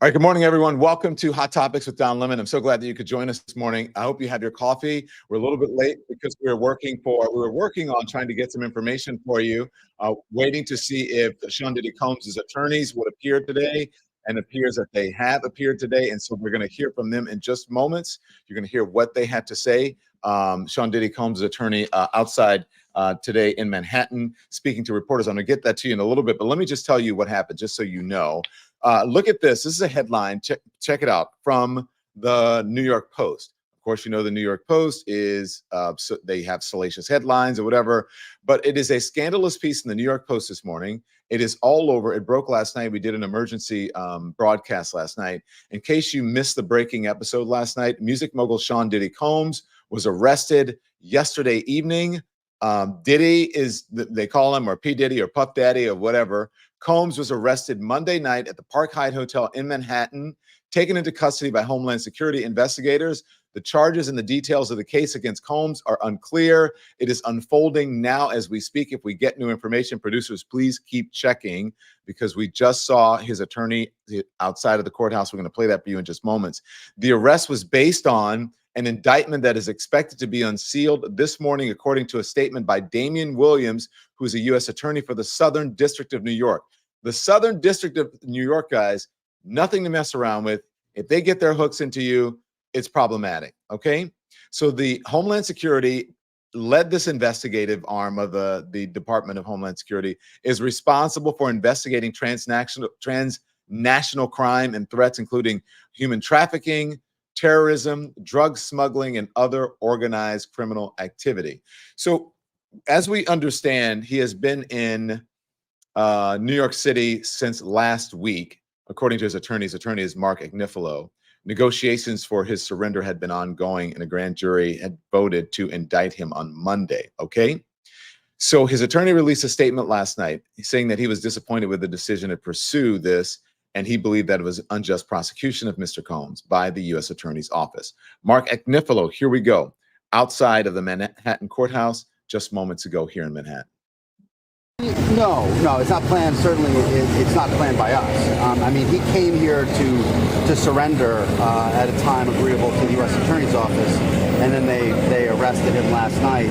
All right, good morning, everyone. Welcome to Hot Topics with Don Lemon. I'm so glad that you could join us this morning. I hope you had your coffee. We're a little bit late because we were working on trying to get some information for you, waiting to see if Sean Diddy Combs' attorneys would appear today, and it appears that they have appeared today. And so we're going to hear from them in just moments. You're going to hear what they had to say. Sean Diddy Combs' attorney outside today in Manhattan, speaking to reporters. I'm going to get that to you in a little bit, but let me just tell you what happened, just so you know. Look at this. This is a headline. Check it out from the New York Post. Of course, you know the New York Post is, so they have salacious headlines or whatever, but it is a scandalous piece in the New York Post this morning. It is all over. It broke last night. We did an emergency broadcast last night. In case you missed the breaking episode last night, music mogul Sean Diddy Combs was arrested yesterday evening. Diddy is, they call him, or P. Diddy or Puff Daddy or whatever. Combs was arrested Monday night at the Park Hyatt Hotel in Manhattan, taken into custody by Homeland Security investigators. The charges and the details of the case against Combs are unclear. It is unfolding now as we speak. If we get new information, producers, please keep checking, because we just saw his attorney outside of the courthouse. We're going to play that for you in just moments. The arrest was based on an indictment that is expected to be unsealed this morning, according to a statement by Damian Williams, who's a U.S. attorney for the Southern District of New York. The Southern District of New York, guys, nothing to mess around with. If they get their hooks into you, it's problematic, okay? So the Homeland Security led this investigative arm of the Department of Homeland Security, is responsible for investigating transnational crime and threats, including human trafficking, terrorism, drug smuggling, and other organized criminal activity. So as we understand, he has been in New York City since last week. According to his attorney is Mark Agnifilo. Negotiations for his surrender had been ongoing, and a grand jury had voted to indict him on Monday, okay? So his attorney released a statement last night saying that he was disappointed with the decision to pursue this, and he believed that it was unjust prosecution of Mr. Combs by the U.S. Attorney's Office. Mark Agnifilo, here we go, outside of the Manhattan courthouse just moments ago here in Manhattan. No, it's not planned. Certainly, it's not planned by us. I mean, he came here to surrender at a time agreeable to the U.S. Attorney's Office, and then they arrested him last night.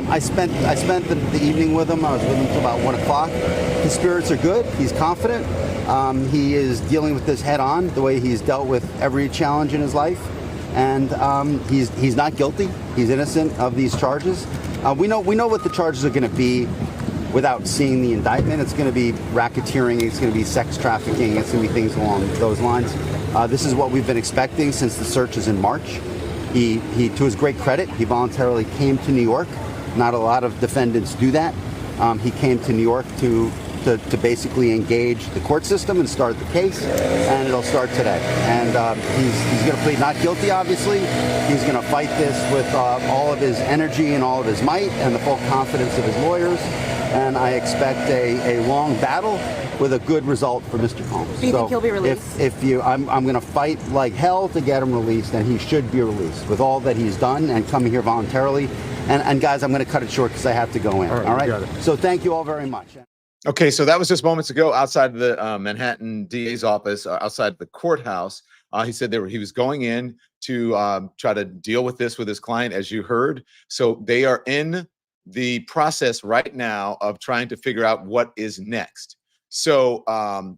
I spent the evening with him. I was with him until about 1 o'clock. His spirits are good. He's confident. He is dealing with this head on, the way he's dealt with every challenge in his life, and he's not guilty. He's innocent of these charges. We know what the charges are going to be. Without seeing the indictment, it's going to be racketeering, it's going to be sex trafficking, it's going to be things along those lines. This is what we've been expecting since the searches in March. He, to his great credit, he voluntarily came to New York. Not a lot of defendants do that. He came to New York to basically engage the court system and start the case, and it'll start today. And he's going to plead not guilty, obviously. He's going to fight this with all of his energy and all of his might and the full confidence of his lawyers. And I expect a long battle with a good result for Mr. Combs. Do you think he'll be released? I'm going to fight like hell to get him released, and he should be released with all that he's done and coming here voluntarily. And guys, I'm going to cut it short because I have to go in. All right? So thank you all very much. Okay, so that was just moments ago outside the Manhattan DA's office, outside the courthouse. He said he was going in to try to deal with this with his client, as you heard. So they are in the process right now of trying to figure out what is next. So,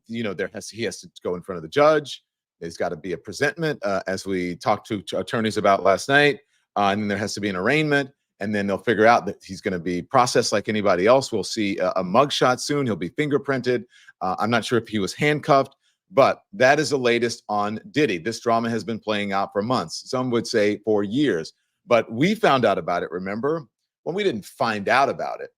he has to go in front of the judge. There's got to be a presentment, as we talked to attorneys about last night. And then there has to be an arraignment. And then they'll figure out that he's going to be processed like anybody else. We'll see a mugshot soon. He'll be fingerprinted. I'm not sure if he was handcuffed, but that is the latest on Diddy. This drama has been playing out for months. Some would say for years. But we found out about it, remember? Well, we didn't find out about it.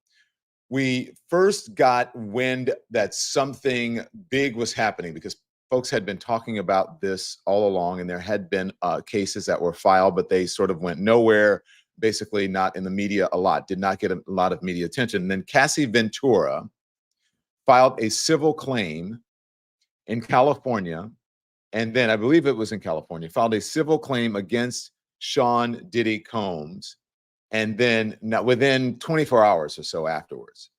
We first got wind that something big was happening because folks had been talking about this all along, and there had been cases that were filed, but they sort of went nowhere, basically not in the media a lot, did not get a lot of media attention. And then Cassie Ventura filed a civil claim in California, and then I believe it was in California, filed a civil claim against Sean Diddy Combs. And then within 24 hours or so afterwards,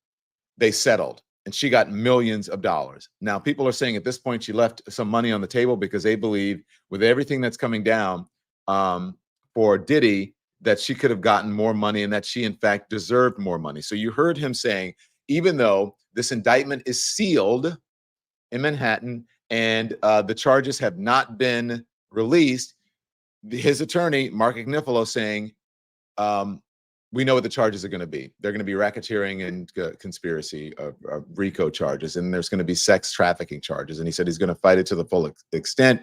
they settled. and she got millions of dollars. Now, people are saying at this point she left some money on the table because they believe with everything that's coming down for Diddy, that she could have gotten more money and that she, in fact, deserved more money. So you heard him saying, even though this indictment is sealed in Manhattan and the charges have not been released, his attorney, Mark Agnifilo, saying, we know what the charges are going to be. They're going to be racketeering and conspiracy, RICO charges, and there's going to be sex trafficking charges. And he said he's going to fight it to the full extent.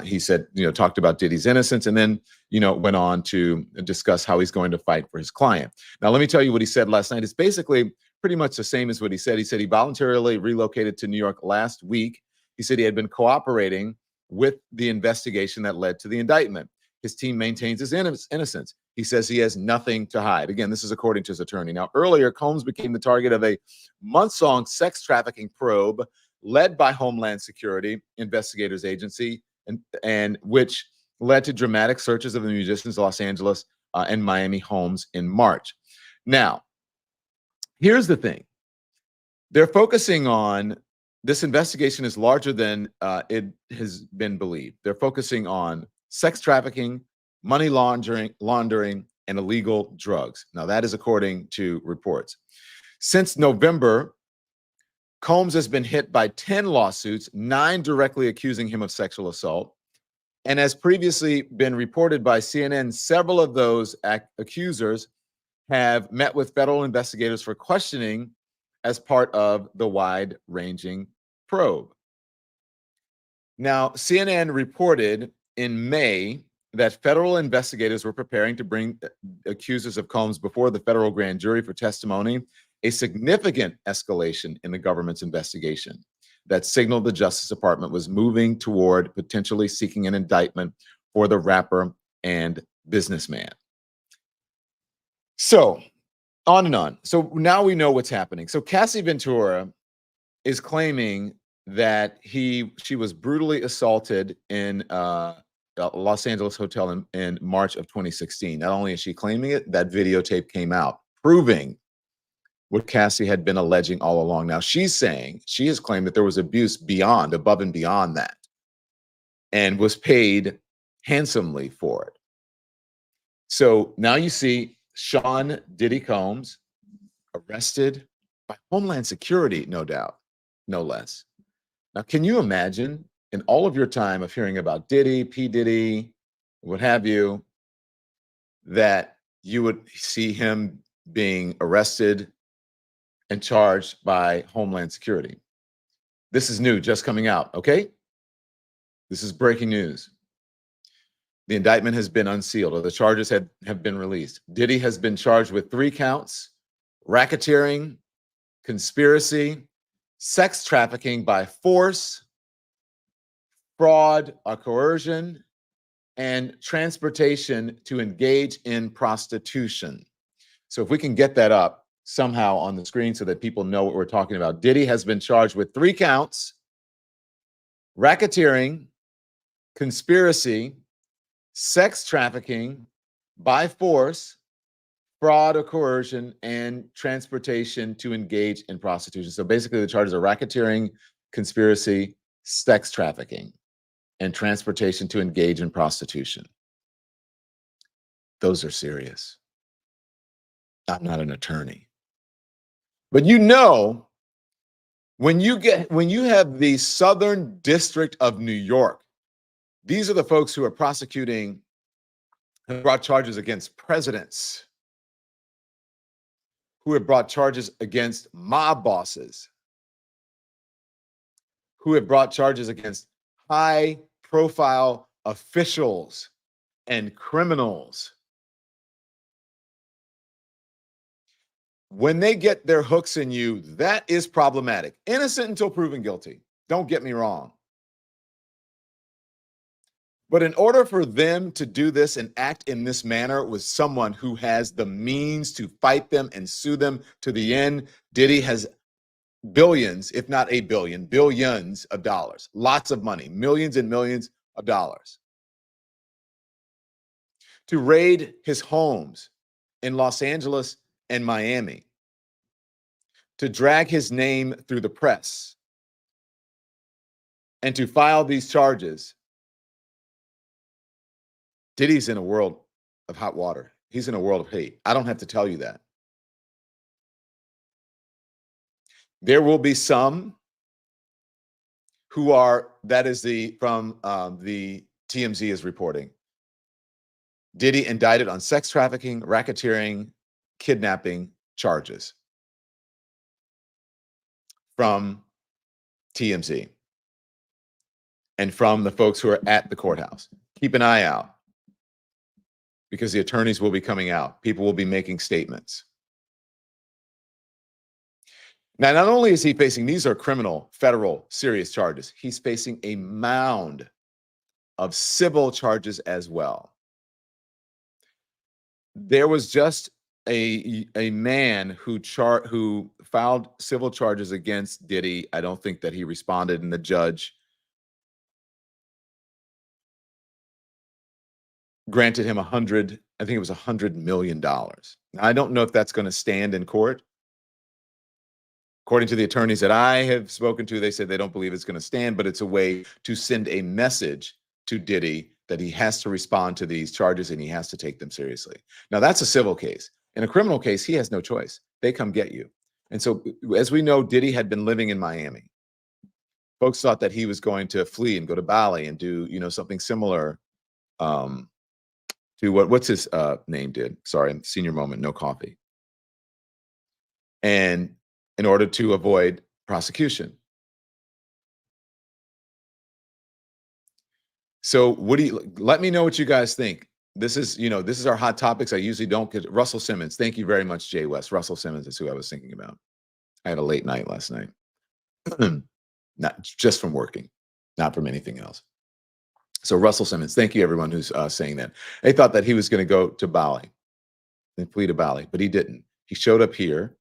He said, talked about Diddy's innocence, and then, went on to discuss how he's going to fight for his client. Now, let me tell you what he said last night. It's basically pretty much the same as what he said. He said he voluntarily relocated to New York last week. He said he had been cooperating with the investigation that led to the indictment. His team maintains his innocence. He says he has nothing to hide. Again, this is according to his attorney. Now, earlier, Combs became the target of a months-long sex trafficking probe led by Homeland Security Investigators Agency, and which led to dramatic searches of the musician's Los Angeles and Miami homes in March. Now, here's the thing. They're focusing on this investigation is larger than it has been believed. They're focusing on sex trafficking, money laundering, and illegal drugs. Now, that is according to reports. Since November, Combs has been hit by 10 lawsuits, 9 directly accusing him of sexual assault. And as previously been reported by CNN, several of those accusers have met with federal investigators for questioning as part of the wide-ranging probe. Now, CNN reported in May that federal investigators were preparing to bring accusers of Combs before the federal grand jury for testimony, a significant escalation in the government's investigation that signaled the Justice Department was moving toward potentially seeking an indictment for the rapper and businessman. So, on and on. So now we know what's happening. So Cassie Ventura is claiming that she was brutally assaulted in a Los Angeles hotel in March of 2016. Not only is she claiming it, that videotape came out proving what Cassie had been alleging all along. Now she's saying, she has claimed that there was abuse above and beyond that, and was paid handsomely for it. So now you see Sean Diddy Combs arrested by Homeland Security, no doubt, no less. Now, can you imagine in all of your time of hearing about Diddy, P. Diddy, what have you, that you would see him being arrested and charged by Homeland Security? This is new, just coming out, okay? This is breaking news. The indictment has been unsealed, or the charges have been released. Diddy has been charged with 3 counts: racketeering, conspiracy, sex trafficking by force, fraud or coercion, and transportation to engage in prostitution. So if we can get that up somehow on the screen so that people know what we're talking about. Diddy has been charged with 3 counts: racketeering, conspiracy, sex trafficking by force, fraud or coercion, and transportation to engage in prostitution. So basically the charges are racketeering, conspiracy, sex trafficking, and transportation to engage in prostitution. Those are serious. I'm not an attorney. But when you have the Southern District of New York, these are the folks who are prosecuting and brought charges against presidents, who have brought charges against mob bosses, who have brought charges against high-profile officials and criminals. When they get their hooks in you, that is problematic. Innocent until proven guilty. Don't get me wrong. But in order for them to do this and act in this manner with someone who has the means to fight them and sue them to the end, Diddy has billions, if not a billion, billions of dollars, lots of money, millions and millions of dollars, to raid his homes in Los Angeles and Miami, to drag his name through the press and to file these charges, Diddy's in a world of hot water. He's in a world of hate. I don't have to tell you that. There will be some who are, that is from the TMZ is reporting, Diddy indicted on sex trafficking, racketeering, kidnapping charges from TMZ and from the folks who are at the courthouse. Keep an eye out because the attorneys will be coming out. People will be making statements. Now, not only is he facing, these are criminal, federal, serious charges, he's facing a mound of civil charges as well. There was just a man who filed civil charges against Diddy. I don't think that he responded, and the judge granted him I think it was $100 million. Now, I don't know if that's going to stand in court. According to the attorneys that I have spoken to, they said they don't believe it's going to stand, but it's a way to send a message to Diddy that he has to respond to these charges and he has to take them seriously. Now, that's a civil case. In a criminal case, he has no choice. They come get you. And so, as we know, Diddy had been living in Miami. Folks thought that he was going to flee and go to Bali and do, something similar to what's his name did. Sorry, senior moment, no coffee. And in order to avoid prosecution. So let me know what you guys think. This is our hot topics. I usually don't get Russell Simmons. Thank you very much, Jay West. Russell Simmons is who I was thinking about. I had a late night last night. Not just from working, not from anything else. So Russell Simmons, thank you everyone who's saying that. They thought that he was going to go to Bali and flee to Bali, but he didn't. He showed up here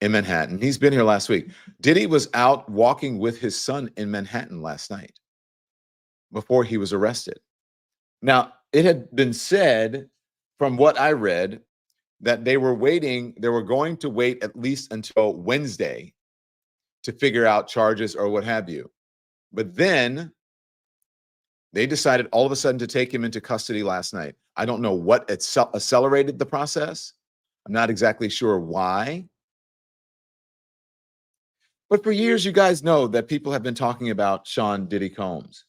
in Manhattan. He's been here last week. Diddy was out walking with his son in Manhattan last night before he was arrested. Now, it had been said from what I read that they were going to wait at least until Wednesday to figure out charges or what have you. But then they decided all of a sudden to take him into custody last night. I don't know what accelerated the process. I'm not exactly sure why. But for years, you guys know that people have been talking about Sean Diddy Combs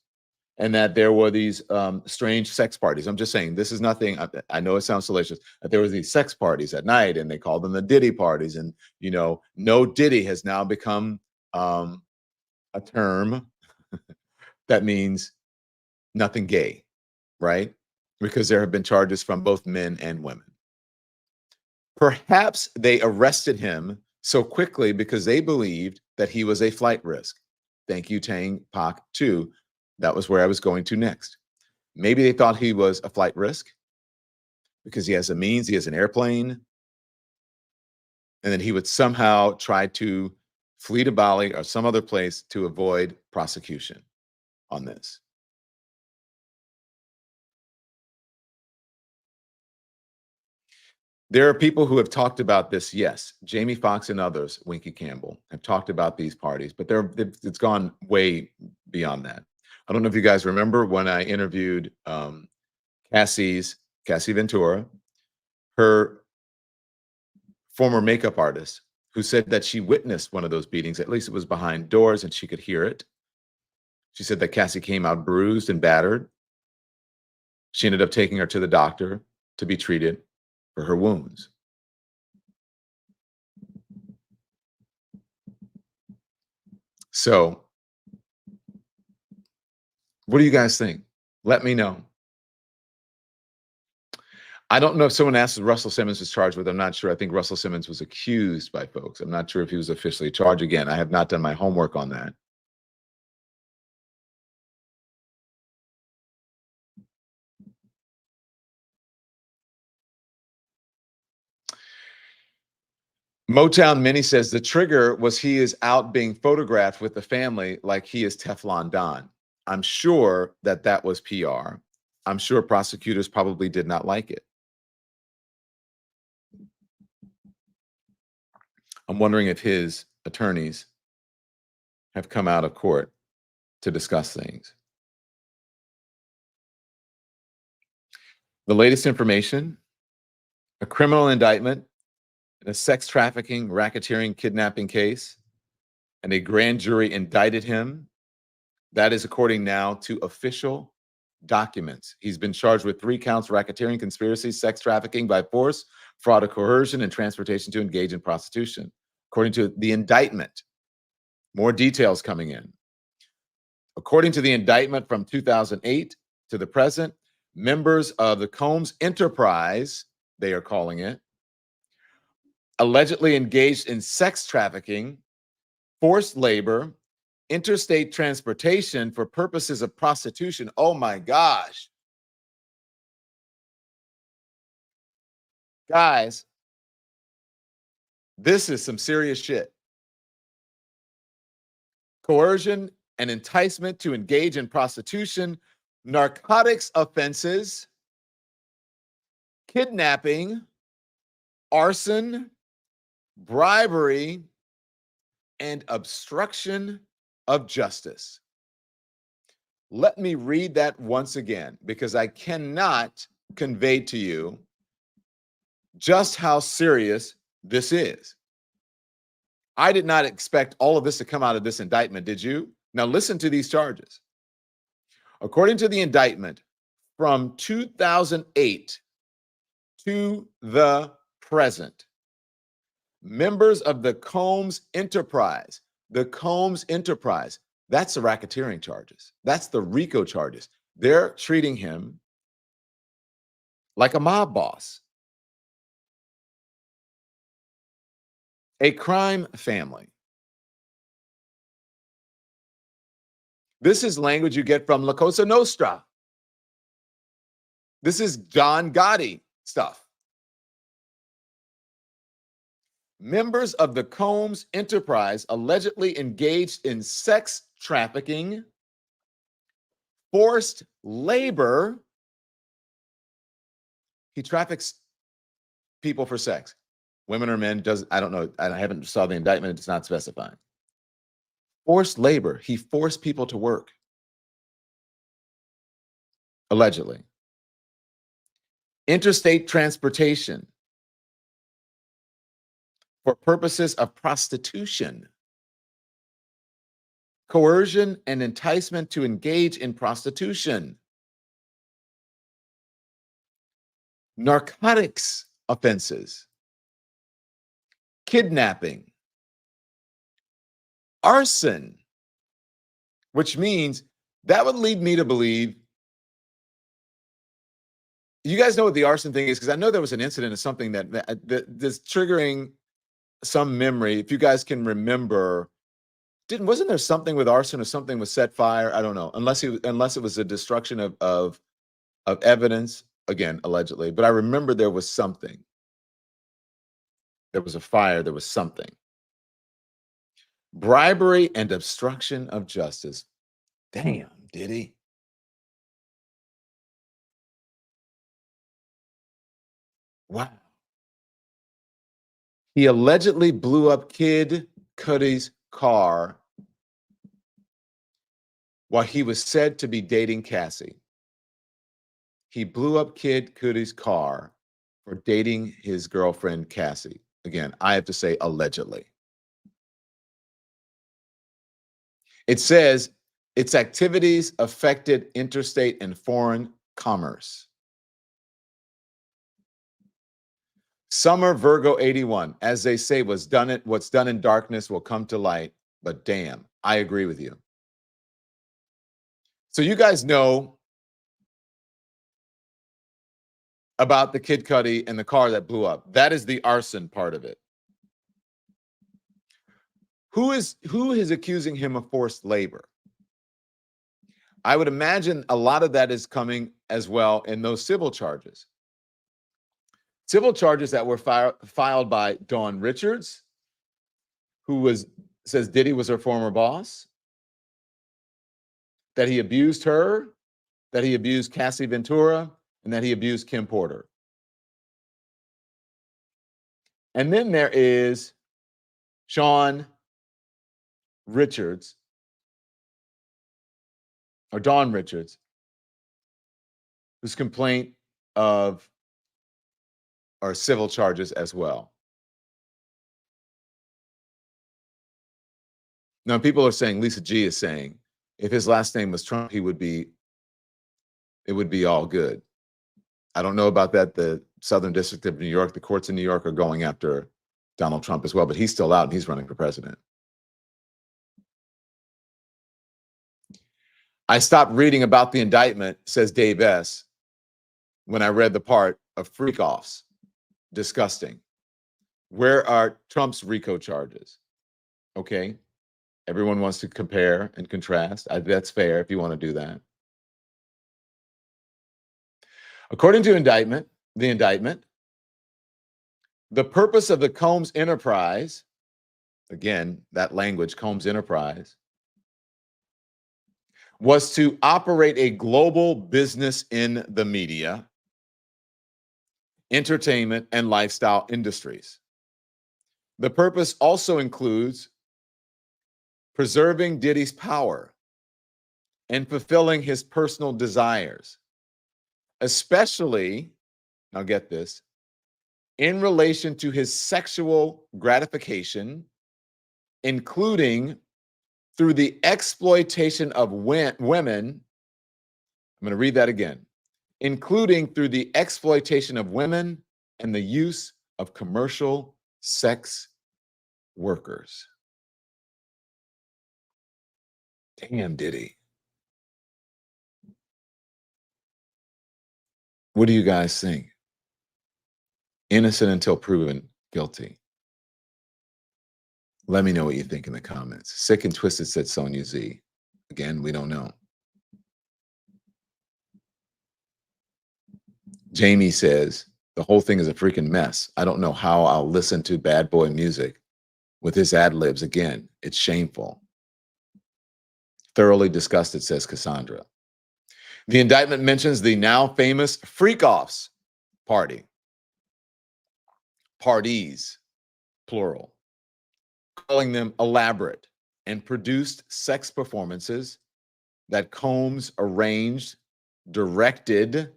and that there were these strange sex parties. I'm just saying, this is nothing. I know it sounds salacious. That there were these sex parties at night and they called them the Diddy parties. And, no Diddy has now become a term that means nothing gay, right? Because there have been charges from both men and women. Perhaps they arrested him so quickly because they believed that he was a flight risk. Thank you, Tang Pak 2. That was where I was going to next. Maybe they thought he was a flight risk because he has a means, he has an airplane, and then he would somehow try to flee to Bali or some other place to avoid prosecution on this. There are people who have talked about this, yes. Jamie Foxx and others, Winky Campbell, have talked about these parties, but it's gone way beyond that. I don't know if you guys remember when I interviewed Cassie Ventura, her former makeup artist, who said that she witnessed one of those beatings. At least it was behind doors and she could hear it. She said that Cassie came out bruised and battered. She ended up taking her to the doctor to be treated for her wounds. So, what do you guys think? Let me know. I don't know if someone asked if Russell Simmons was charged with. I'm not sure. I think Russell Simmons was accused by folks. I'm not sure if he was officially charged. Again, I have not done my homework on that. Motown Mini says the trigger was he is out being photographed with the family like he is Teflon Don. I'm sure that was PR. I'm sure prosecutors probably did not like it. I'm wondering if his attorneys have come out of court to discuss things. The latest information, a criminal indictment in a sex trafficking, racketeering, kidnapping case, and a grand jury indicted him. That is according now to official documents. He's been charged with 3 counts: racketeering, conspiracy, sex trafficking by force, fraud or coercion, and transportation to engage in prostitution. According to the indictment, more details coming in. According to the indictment from 2008 to the present, members of the Combs Enterprise, they are calling it, allegedly engaged in sex trafficking, forced labor, interstate transportation for purposes of prostitution. Oh my gosh. Guys, this is some serious shit. Coercion and enticement to engage in prostitution, narcotics offenses, kidnapping, arson, bribery, and obstruction of justice. Let me read that once again, because I cannot convey to you just how serious this is. I did not expect all of this to come out of this indictment, did you? Now listen to these charges. According to the indictment, from 2008 to the present, members of the Combs Enterprise, that's the racketeering charges. That's the RICO charges. They're treating him like a mob boss. A crime family. This is language you get from La Cosa Nostra. This is John Gotti stuff. Members of the Combs Enterprise allegedly engaged in sex trafficking, forced labor. He traffics people for sex. Women or men, I don't know. I haven't saw the indictment. It's not specifying. Forced labor. He forced people to work. Allegedly. Interstate transportation for purposes of prostitution. Coercion and enticement to engage in prostitution. Narcotics offenses. Kidnapping. Arson, which means that would lead me to believe. You guys know what the arson thing is? Because I know there was an incident of something that's triggering some memory. If you guys can remember, wasn't there something with arson or something was set fire? I don't know, unless it was a destruction of evidence, again, allegedly. But I remember there was something. There was a fire, there was something. Bribery and obstruction of justice. Damn, Diddy. Wow. He allegedly blew up Kid Cudi's car while he was said to be dating Cassie. He blew up Kid Cudi's car for dating his girlfriend, Cassie. Again, I have to say allegedly. It says its activities affected interstate and foreign commerce. Summer Virgo 81, as they say, what's done in darkness will come to light. But damn, I agree with you. So you guys know about the Kid Cudi and the car that blew up. That is the arson part of it. Who is accusing him of forced labor? I would imagine a lot of that is coming as well in those civil charges. Civil charges that were filed by Dawn Richards, who says Diddy was her former boss, that he abused her, that he abused Cassie Ventura, and that he abused Kim Porter. And then there is Sean Richards, or Dawn Richards, whose complaint of or civil charges as well. Now, people are saying, Lisa G is saying, if his last name was Trump, it would be all good. I don't know about that. The Southern District of New York, the courts in New York are going after Donald Trump as well, but he's still out and he's running for president. I stopped reading about the indictment, says Dave S., when I read the part of freak offs. Disgusting. Where are Trump's RICO charges? Okay. Everyone wants to compare and contrast. That's fair if you want to do that. According to the indictment, the purpose of the Combs enterprise, again, that language, Combs enterprise, was to operate a global business in the media, entertainment, and lifestyle industries. The purpose also includes preserving Diddy's power and fulfilling his personal desires, especially, now get this, in relation to his sexual gratification, including through the exploitation of women. I'm going to read that again. Including through the exploitation of women and the use of commercial sex workers. Damn, Diddy. What do you guys think? Innocent until proven guilty. Let me know what you think in the comments. Sick and Twisted said Sonia Z. Again, we don't know. Jamie says, the whole thing is a freaking mess. I don't know how I'll listen to bad boy music with his ad libs again. It's shameful. Thoroughly disgusted, says Cassandra. The indictment mentions the now famous freak-offs parties, plural, calling them elaborate and produced sex performances that Combs arranged, directed,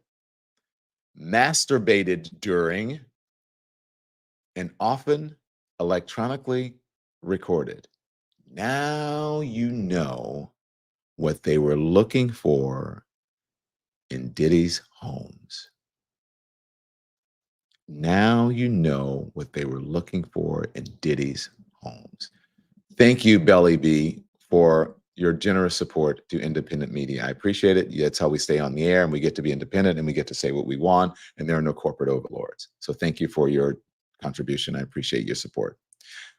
masturbated during, and often electronically recorded. Now you know what they were looking for in Diddy's homes. Now you know what they were looking for in Diddy's homes. Thank you, Belly B, for your generous support to independent media. I appreciate it. That's how we stay on the air and we get to be independent and we get to say what we want and there are no corporate overlords. So thank you for your contribution. I appreciate your support.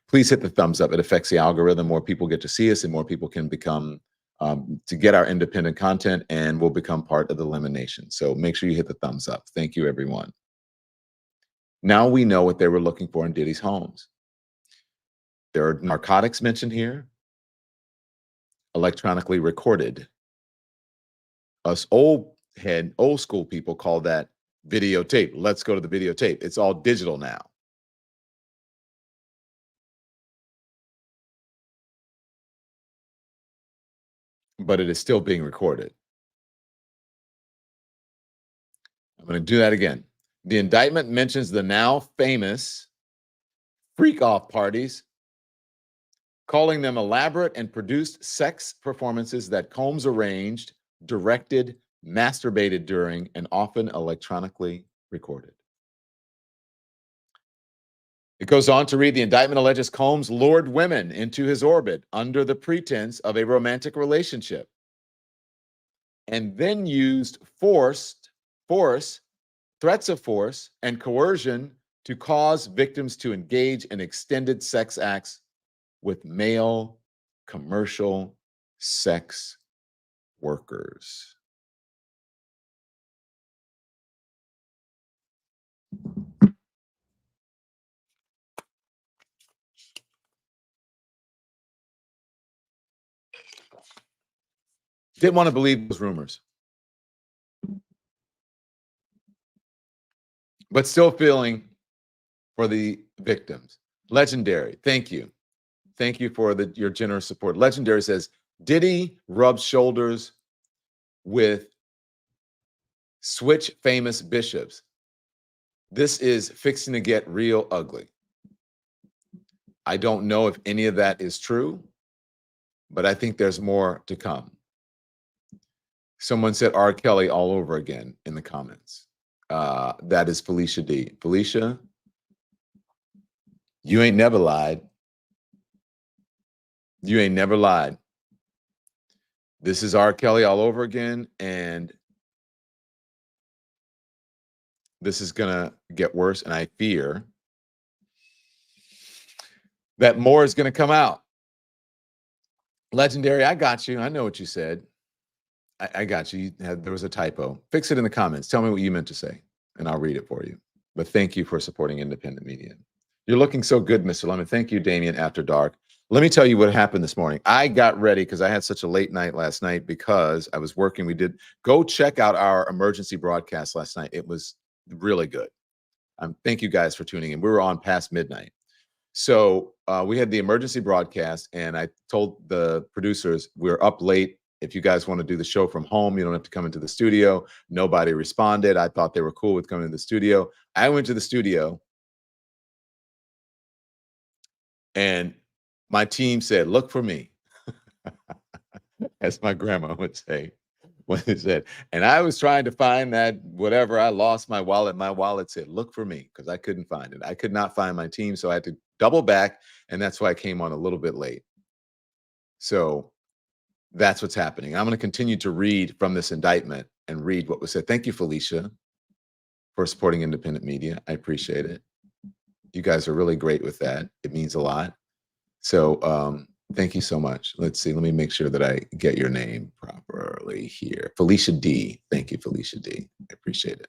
Please hit the thumbs up. It affects the algorithm. More people get to see us and more people can become, to get our independent content and will become part of the Lemon Nation. So make sure you hit the thumbs up. Thank you, everyone. Now we know what they were looking for in Diddy's homes. There are narcotics mentioned here, electronically recorded. Us old school people call that videotape. Let's go to the videotape. It's all digital now. But it is still being recorded. I'm going to do that again. The indictment mentions the now famous freak-off parties, calling them elaborate and produced sex performances that Combs arranged, directed, masturbated during, and often electronically recorded. It goes on to read, the indictment alleges Combs lured women into his orbit under the pretense of a romantic relationship and then used force, threats of force, and coercion to cause victims to engage in extended sex acts with male commercial sex workers. Didn't want to believe those rumors, but still feeling for the victims. Legendary. Thank you. Thank you for your generous support. Legendary says, Diddy rubs shoulders with switch famous bishops. This is fixing to get real ugly. I don't know if any of that is true, but I think there's more to come. Someone said R. Kelly all over again in the comments. That is Felicia D. Felicia, you ain't never lied. You ain't never lied. This is R. Kelly all over again, and this is going to get worse, and I fear that more is going to come out. Legendary, I got you. I know what you said. I got you. There was a typo. Fix it in the comments. Tell me what you meant to say, and I'll read it for you. But thank you for supporting independent media. You're looking so good, Mr. Lemon. Thank you, Damien, After Dark. Let me tell you what happened this morning. I got ready because I had such a late night last night because I was working. Go check out our emergency broadcast last night. It was really good. Thank you guys for tuning in. We were on past midnight. So we had the emergency broadcast, and I told the producers, we're up late. If you guys want to do the show from home, you don't have to come into the studio. Nobody responded. I thought they were cool with coming to the studio. I went to the studio, and my team said, look for me, as my grandma would say. When it said, and I was trying to find that whatever, I lost my wallet. My wallet said, look for me, because I couldn't find it. I could not find my team, so I had to double back, and that's why I came on a little bit late. So that's what's happening. I'm going to continue to read from this indictment and read what was said. Thank you, Felicia, for supporting independent media. I appreciate it. You guys are really great with that. It means a lot. So thank you so much. Let's see. Let me make sure that I get your name properly here. Felicia D. Thank you, Felicia D. I appreciate it.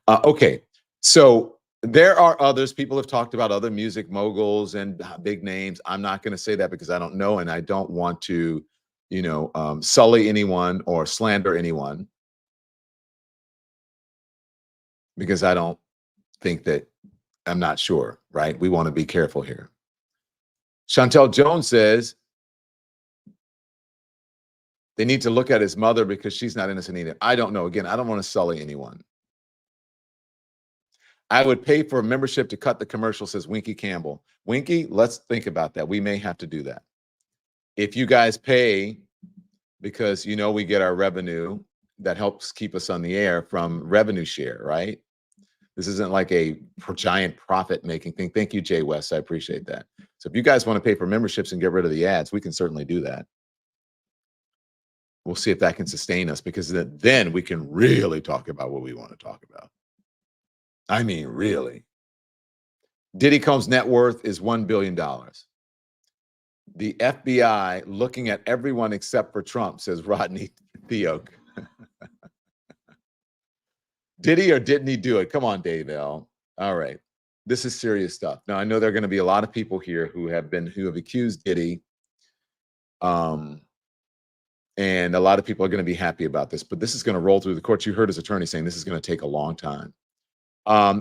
Okay. So there are others. People have talked about other music moguls and big names. I'm not going to say that because I don't know, and I don't want to, sully anyone or slander anyone, because I don't think that, I'm not sure, right? We want to be careful here. Chantel Jones says they need to look at his mother because she's not innocent either. I don't know. Again, I don't want to sully anyone. I would pay for a membership to cut the commercial, says Winky Campbell. Winky, let's think about that. We may have to do that. If you guys pay, because we get our revenue that helps keep us on the air from revenue share, right? This isn't like a giant profit-making thing. Thank you, Jay West. I appreciate that. So if you guys want to pay for memberships and get rid of the ads, we can certainly do that. We'll see if that can sustain us, because then we can really talk about what we want to talk about. I mean, really. Diddy Combs' net worth is $1 billion. The FBI looking at everyone except for Trump, says Rodney Theok. Diddy or didn't he do it? Come on, Dave L. All right. This is serious stuff. Now, I know there are going to be a lot of people here who have accused Diddy. And a lot of people are going to be happy about this, but this is going to roll through the courts. You heard his attorney saying this is going to take a long time.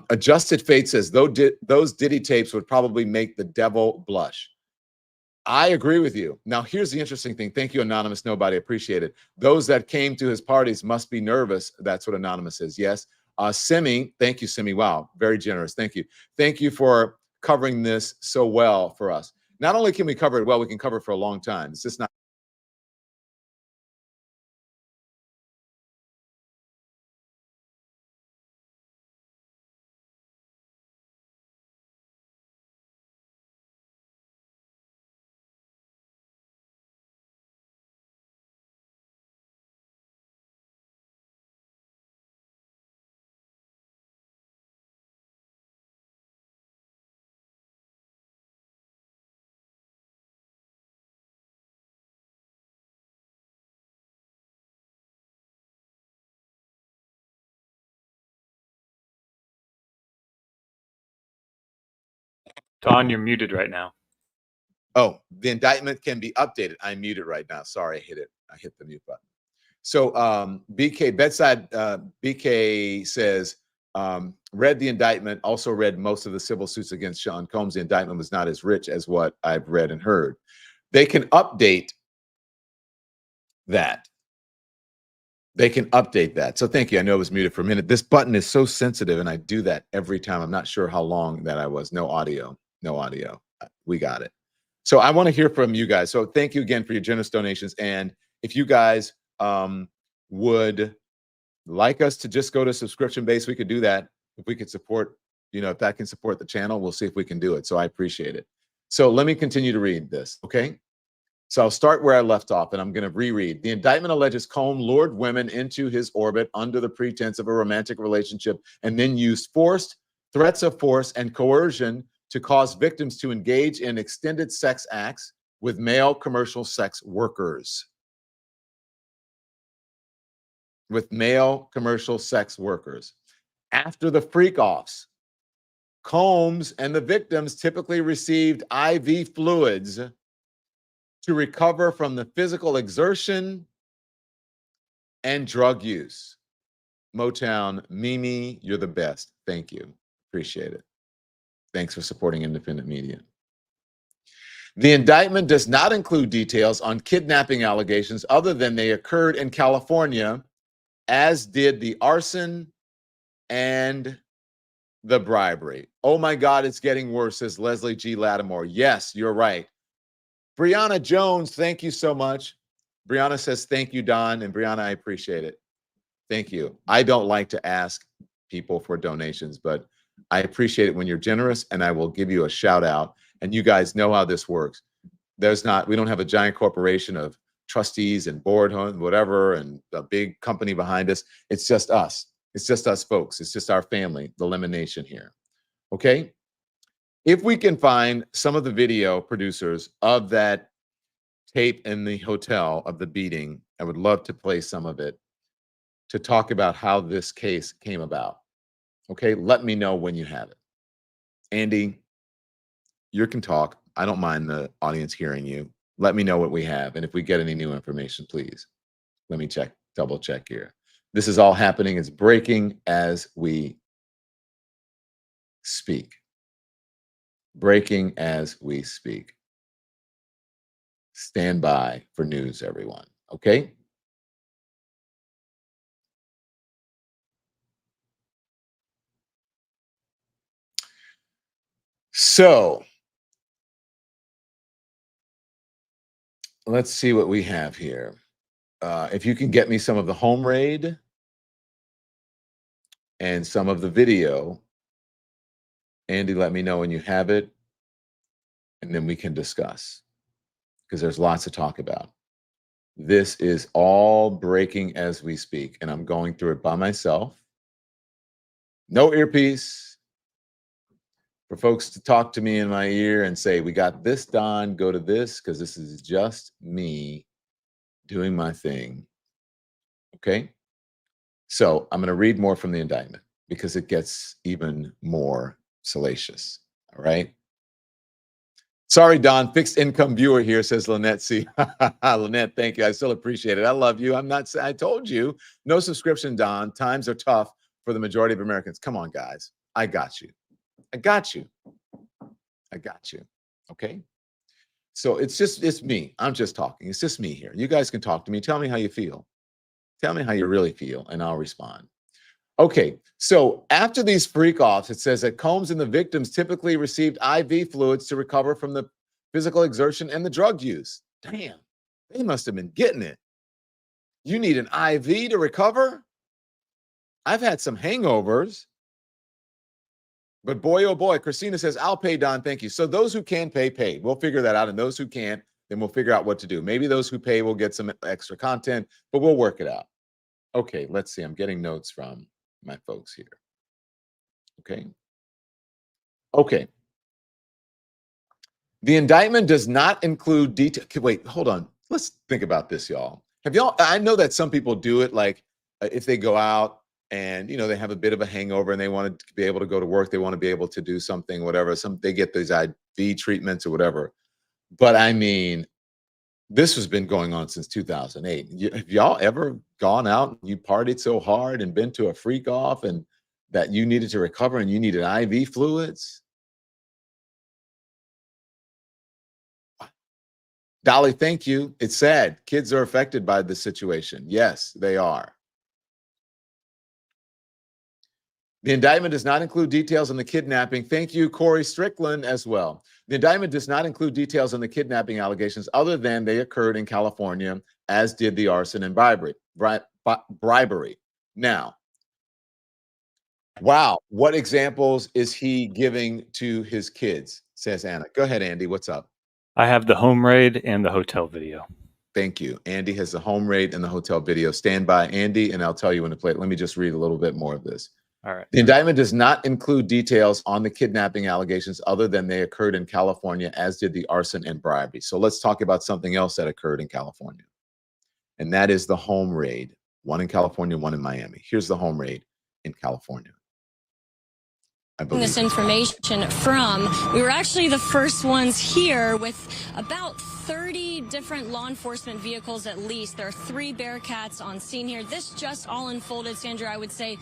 Adjusted Fate says, those Diddy tapes would probably make the devil blush. I agree with you. Now, here's the interesting thing. Thank you, Anonymous Nobody. Appreciate it. Those that came to his parties must be nervous. That's what Anonymous says. Yes. Simi, thank you, Simi. Wow, very generous. Thank you. Thank you for covering this so well for us. Not only can we cover it well, we can cover it for a long time. It's just not. Don, you're muted right now. Oh, the indictment can be updated. I'm muted right now. Sorry, I hit it. I hit the mute button. So BK Bedside BK says Read the indictment, also read most of the civil suits against Sean Combs. The indictment was not as rich as what I've read and heard. They can update that. They can update that. So thank you. I know it was muted for a minute. This button is so sensitive, and I do that every time. I'm not sure how long that I was. No audio. No audio. We got it. So I want to hear from you guys. So thank you again for your generous donations. And if you guys would like us to just go to subscription base, we could do that. If we could support, if that can support the channel, we'll see if we can do it. So I appreciate it. So let me continue to read this, okay? So I'll start where I left off, and I'm going to reread. The indictment alleges Combe lured women into his orbit under the pretense of a romantic relationship and then used force, threats of force, and coercion to cause victims to engage in extended sex acts with male commercial sex workers. After the freak-offs, Combs and the victims typically received IV fluids to recover from the physical exertion and drug use. Motown, Mimi, you're the best. Thank you. Appreciate it. Thanks for supporting independent media. The indictment does not include details on kidnapping allegations other than they occurred in California, as did the arson and the bribery. Oh my God, it's getting worse, says Leslie G. Lattimore. Yes, you're right. Brianna Jones, thank you so much. Brianna says, thank you, Don. And Brianna, I appreciate it. Thank you. I don't like to ask people for donations, but I appreciate it when you're generous, and I will give you a shout out. And you guys know how this works. We don't have a giant corporation of trustees and board, whatever, and a big company behind us. It's just us. It's just us folks. It's just our family, the Lemon Nation here. Okay? If we can find some of the video producers of that tape in the hotel of the beating, I would love to play some of it to talk about how this case came about. Okay, let me know when you have it. Andy, you can talk. I don't mind the audience hearing you. Let me know what we have. And if we get any new information, please, let me double check here. This is all happening. It's breaking as we speak. Breaking as we speak. Stand by for news, everyone. Okay? So, let's see what we have here. If you can get me some of the home raid and some of the video, Andy, let me know when you have it, and then we can discuss, because there's lots to talk about. This is all breaking as we speak, and I'm going through it by myself. No earpiece for folks to talk to me in my ear and say, we got this, Don, go to this, because this is just me doing my thing. Okay? So I'm going to read more from the indictment because it gets even more salacious. All right? Sorry, Don, fixed income viewer here, says Lynette C. Lynette, thank you. I still appreciate it. I love you. I told you, no subscription, Don. Times are tough for the majority of Americans. Come on, guys. I got you. I got you. I got you. Okay? So it's me. I'm just talking. It's just me here. You guys can talk to me. Tell me how you feel. Tell me how you really feel, and I'll respond. Okay, so after these freak-offs, it says that Combs and the victims typically received IV fluids to recover from the physical exertion and the drug use. Damn, they must have been getting it. You need an IV to recover? I've had some hangovers. But boy, oh boy, Christina says, I'll pay, Don, thank you. So those who can pay, pay. We'll figure that out. And those who can't, then we'll figure out what to do. Maybe those who pay will get some extra content, but we'll work it out. Okay, let's see. I'm getting notes from my folks here. Okay. Okay. The indictment does not include detail. Wait, hold on. Let's think about this, y'all. I know that some people do it, like if they go out and, they have a bit of a hangover and they want to be able to go to work. They want to be able to do something, whatever. They get these IV treatments or whatever. But I mean, this has been going on since 2008. Have y'all ever gone out and you partied so hard and been to a freak off and that you needed to recover and you needed IV fluids? Dolly, thank you. It's sad. Kids are affected by this situation. Yes, they are. The indictment does not include details on the kidnapping. Thank you, Corey Strickland, as well. The indictment does not include details on the kidnapping allegations other than they occurred in California, as did the arson and bribery. Now, wow, what examples is he giving to his kids, says Anna. Go ahead, Andy. What's up? I have the home raid and the hotel video. Thank you. Andy has the home raid and the hotel video. Stand by, Andy, and I'll tell you when to play it. Let me just read a little bit more of this. All right. The indictment does not include details on the kidnapping allegations other than they occurred in California, as did the arson and bribery. So let's talk about something else that occurred in California, and that is the home raid. One in California, one in Miami. Here's the home raid in California. This information from, we were actually the first ones here with about 30 different law enforcement vehicles at least. There are 3 Bearcats on scene here. This just all unfolded, Sandra, I would say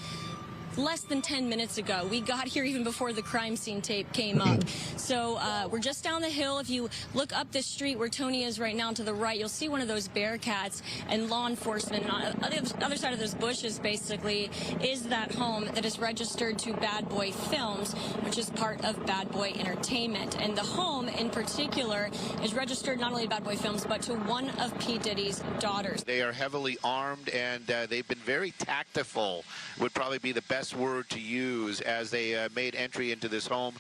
less than 10 minutes ago. We got here even before the crime scene tape came up. So we're just down the hill. If you look up this street where Tony is right now to the right, you'll see one of those Bearcats and law enforcement. And on the other side of those bushes, basically, is that home that is registered to Bad Boy Films, which is part of Bad Boy Entertainment. And the home in particular is registered not only to Bad Boy Films, but to one of P. Diddy's daughters. They are heavily armed, and they've been very tactful, would probably be the best word to use, as they made entry into this home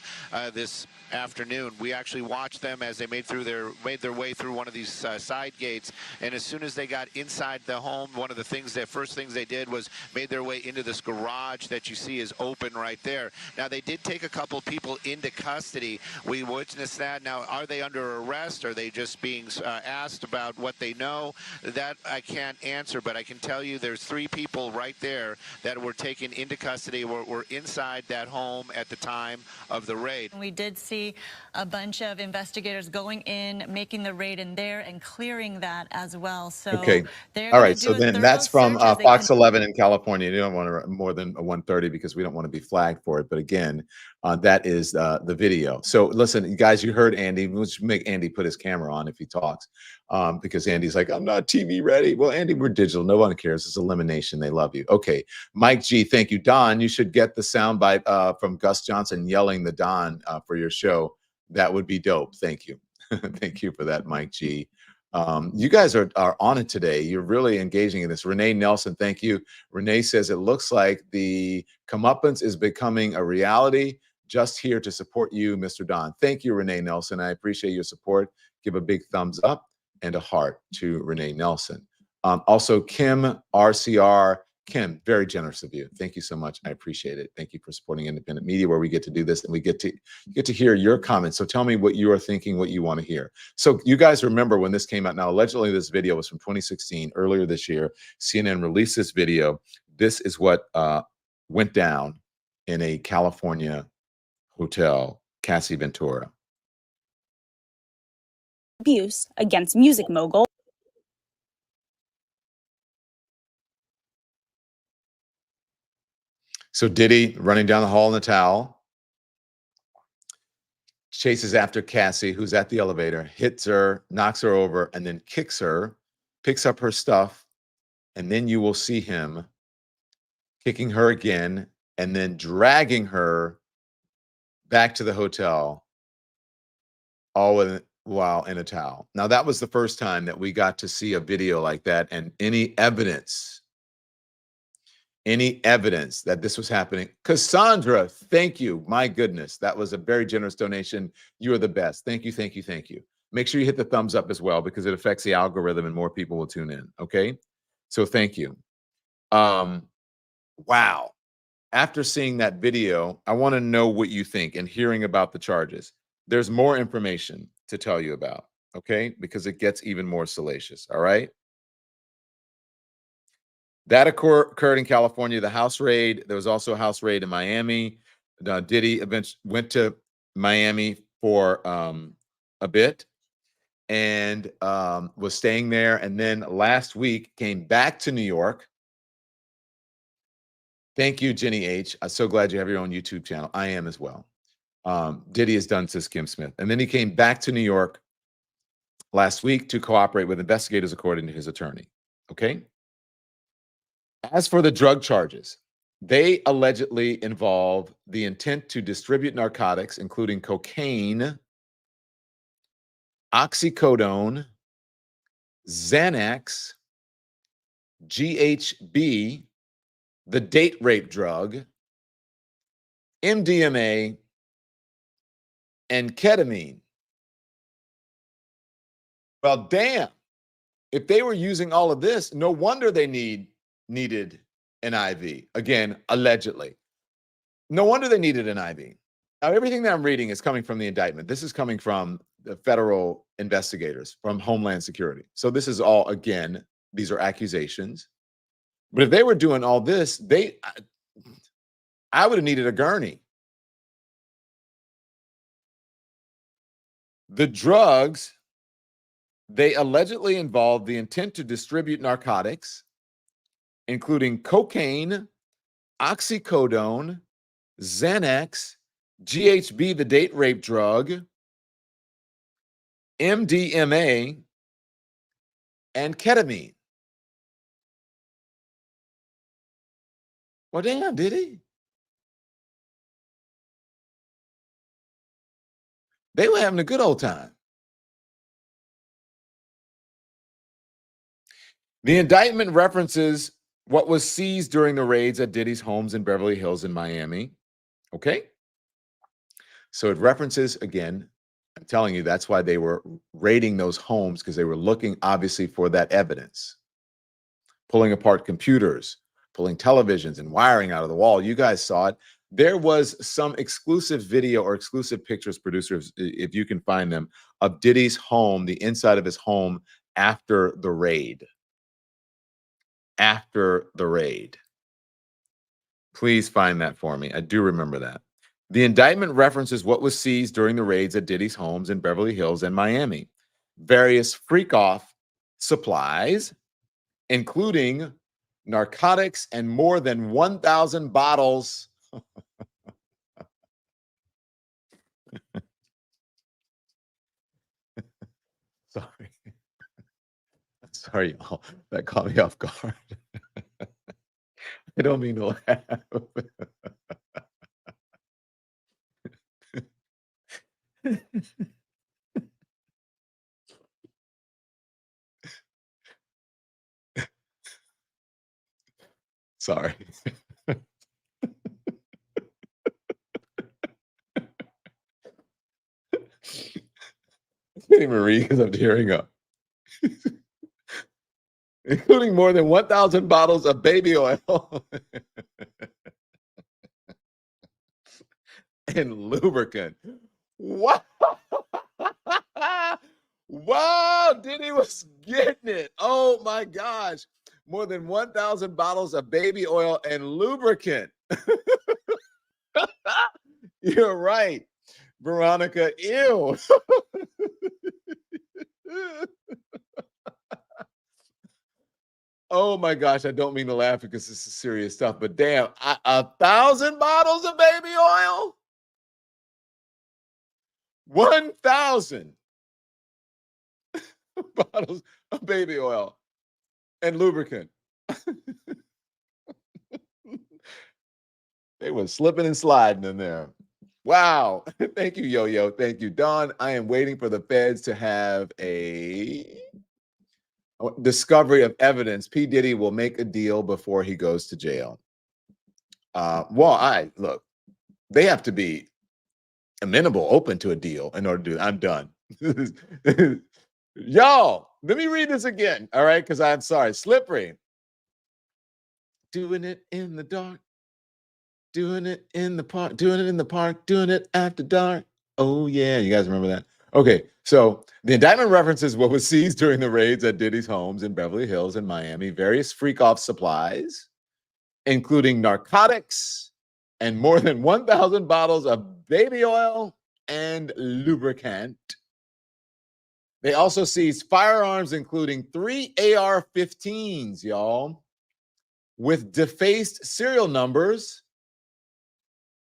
this afternoon. We actually watched them as they made their way through one of these side gates, and as soon as they got inside the home, one of the first things they did was made their way into this garage that you see is open right there. Now, they did take a couple people into custody. We witnessed that. Now, are they under arrest? Are they just being asked about what they know? That I can't answer, but I can tell you there's 3 people right there that were taken into custody, were inside that home at the time of the raid. We did see a bunch of investigators going in, making the raid in there and clearing that as well. So okay. All right. So then that's from Fox 11 in California. You don't want to more than 1:30 because we don't want to be flagged for it. But again, that is the video. So listen, guys, you heard Andy. Let's make Andy put his camera on if he talks, because Andy's like, I'm not TV ready. Well, Andy, we're digital. No one cares. It's elimination. They love you. Okay. Mike G, thank you. Don, you should get the soundbite from Gus Johnson yelling the Don for your show. That would be dope. Thank you. Thank you for that, Mike G. You guys are on it today. You're really engaging in this. Renee Nelson, thank you. Renee says, it looks like the comeuppance is becoming a reality. Just here to support you, Mr. Don. Thank you, Renee Nelson. I appreciate your support. Give a big thumbs up and a heart to Renee Nelson. Also, Kim RCR. Kim, very generous of you. Thank you so much. I appreciate it. Thank you for supporting independent media, where we get to do this and we get to hear your comments. So tell me what you are thinking, what you want to hear. So you guys remember when this came out. Now, allegedly, this video was from 2016, earlier this year. CNN released this video. This is what went down in a California hotel, Cassie Ventura. Abuse against music mogul. So Diddy running down the hall in the towel, chases after Cassie, who's at the elevator, hits her, knocks her over, and then kicks her, picks up her stuff, and then you will see him kicking her again and then dragging her back to the hotel, all while in a towel. Now, that was the first time that we got to see a video like that, and any evidence that this was happening. Cassandra, thank you. My goodness, that was a very generous donation. You are the best. Thank you, thank you, thank you. Make sure you hit the thumbs up as well, because it affects the algorithm and more people will tune in, okay? So thank you. Wow. After seeing that video, I want to know what you think and hearing about the charges. There's more information to tell you about, okay? Because it gets even more salacious, all right? That occurred in California, the house raid. There was also a house raid in Miami. Diddy eventually went to Miami for a bit and was staying there. And then last week came back to New York Thank you, Jenny H. I'm so glad you have your own YouTube channel. I am as well. Diddy is done, says Kim Smith. And then he came back to New York last week to cooperate with investigators, according to his attorney. Okay. As for the drug charges, they allegedly involve the intent to distribute narcotics, including cocaine, oxycodone, Xanax, GHB, the date rape drug, MDMA, and ketamine. Well, damn. If they were using all of this, no wonder they needed an IV. Again, allegedly. No wonder they needed an IV. Now, everything that I'm reading is coming from the indictment. This is coming from the federal investigators from Homeland Security. So this is all, again, these are accusations. But if they were doing all this, I would have needed a gurney. The drugs, they allegedly involve the intent to distribute narcotics, including cocaine, oxycodone, Xanax, GHB, the date rape drug, MDMA, and ketamine. Well, damn, did he? They were having a good old time. The indictment references what was seized during the raids at Diddy's homes in Beverly Hills in Miami. Okay? So it references, again, I'm telling you, that's why they were raiding those homes, because they were looking, obviously, for that evidence. Pulling apart computers, pulling televisions and wiring out of the wall. You guys saw it. There was some exclusive video or exclusive pictures, producers, if you can find them, of Diddy's home, the inside of his home after the raid. After the raid. Please find that for me. I do remember that. The indictment references what was seized during the raids at Diddy's homes in Beverly Hills and Miami. Various freak-off supplies, including narcotics and more than 1,000 bottles. Sorry. Sorry, y'all. That caught me off guard. I don't mean to laugh. Sorry. I can't even read because I'm tearing up. Including more than 1,000 bottles of baby oil and lubricant. Wow. Wow, Diddy was getting it. Oh my gosh. More than 1,000 bottles of baby oil and lubricant. You're right, Veronica. Ew. Oh my gosh, I don't mean to laugh because this is serious stuff, but damn, 1,000 bottles of baby oil? 1,000 bottles of baby oil and lubricant. They were slipping and sliding in there. Wow. Thank you, Yo-Yo. Thank you, Dawn. I am waiting for the feds to have a discovery of evidence. P. Diddy will make a deal before he goes to jail. Look, they have to be amenable, open to a deal in order to do. I'm done. Y'all, let me read this again. All right, because I'm sorry. Slippery. Doing it in the dark. Doing it in the park. Doing it in the park. Doing it after dark. Oh yeah, you guys remember that? Okay, so the indictment references what was seized during the raids at Diddy's homes in Beverly Hills and Miami, various freak-off supplies, including narcotics and more than 1,000 bottles of baby oil and lubricant. They also seized firearms, including 3 AR-15s, y'all. with defaced serial numbers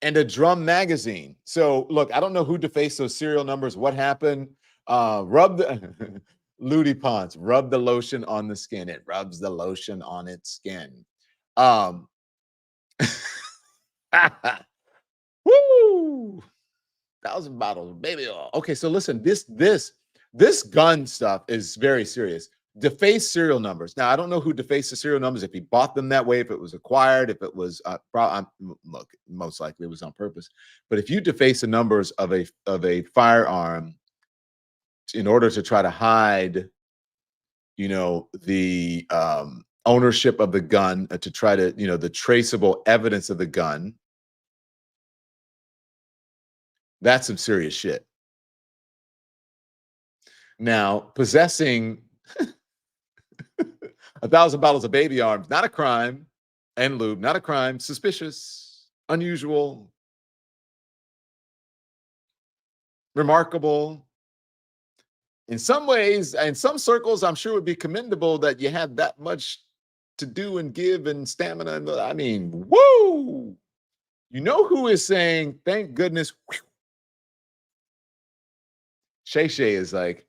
and a drum magazine. So look, I don't know who defaced those serial numbers. What happened? Rub the Ludi Ponce, rub the lotion on the skin. It rubs the lotion on its skin. Woo! 1,000 bottles, baby oil. Okay, so listen, this gun stuff is very serious. Defaced serial numbers. Now, I don't know who defaced the serial numbers, if he bought them that way, if it was acquired, if it was, look, most likely it was on purpose. But if you deface the numbers of a firearm in order to try to hide, the ownership of the gun, to try to, the traceable evidence of the gun, that's some serious shit. Now, possessing 1,000 bottles of baby arms, not a crime, and lube, not a crime, suspicious, unusual, remarkable. In some ways, in some circles, I'm sure it would be commendable that you had that much to do and give and stamina. I mean, woo! You know who is saying, thank goodness. Shay Shay is like,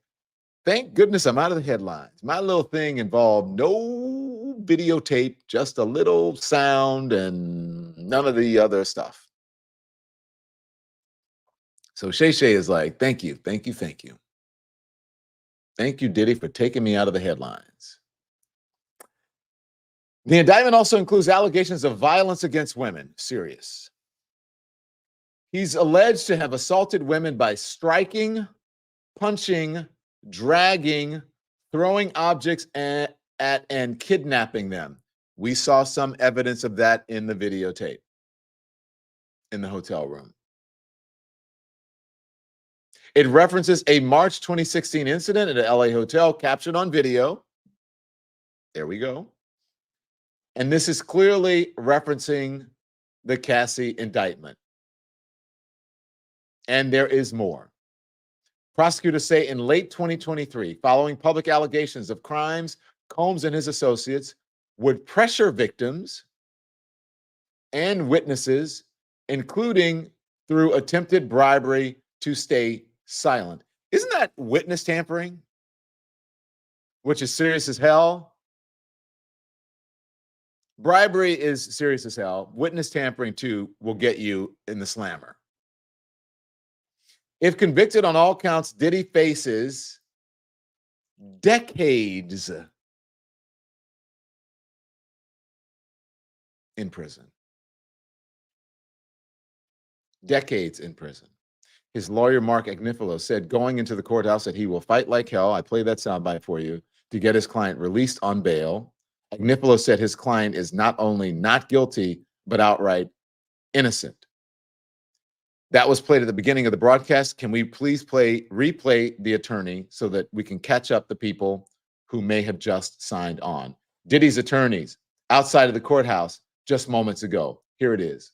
thank goodness I'm out of the headlines. My little thing involved no videotape, just a little sound and none of the other stuff. So Shay Shay is like, thank you, thank you, thank you. Thank you, Diddy, for taking me out of the headlines. The indictment also includes allegations of violence against women. Serious. He's alleged to have assaulted women by striking, punching, dragging, throwing objects at and kidnapping them. We saw some evidence of that in the videotape in the hotel room. It references a March 2016 incident at an LA hotel captured on video. There we go. And this is clearly referencing the Cassie indictment. And there is more. Prosecutors say in late 2023, following public allegations of crimes, Combs and his associates would pressure victims and witnesses, including through attempted bribery, to stay silent. Isn't that witness tampering? Which is serious as hell. Bribery is serious as hell. Witness tampering, too, will get you in the slammer. If convicted on all counts, Diddy faces decades in prison. Decades in prison. His lawyer, Mark Agnifilo, said going into the courthouse that he will fight like hell. I played that soundbite for you to get his client released on bail. Agnifilo said his client is not only not guilty, but outright innocent. That was played at the beginning of the broadcast. Can we please replay the attorney so that we can catch up the people who may have just signed on? Diddy's attorneys outside of the courthouse just moments ago. Here it is.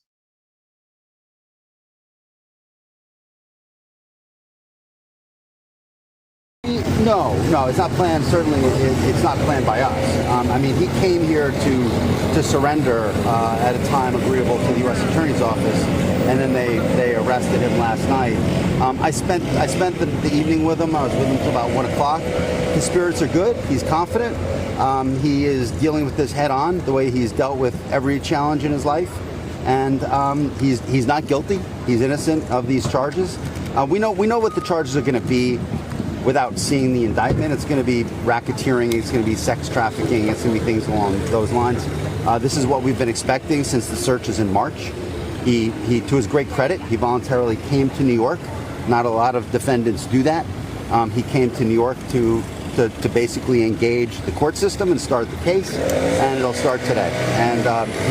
No, it's not planned. Certainly, it's not planned by us. I mean, he came here to surrender at a time agreeable to the U.S. Attorney's Office, and then they arrested him last night. I spent the evening with him. I was with him until about 1 o'clock. His spirits are good. He's confident. He is dealing with this head on, the way he's dealt with every challenge in his life, and he's not guilty. He's innocent of these charges. We know what the charges are going to be. Without seeing the indictment, it's going to be racketeering, it's going to be sex trafficking, it's going to be things along those lines. This is what we've been expecting since the searches in March. He, to his great credit, he voluntarily came to New York. Not a lot of defendants do that. He came to New York to basically engage the court system and start the case, and it'll start today. And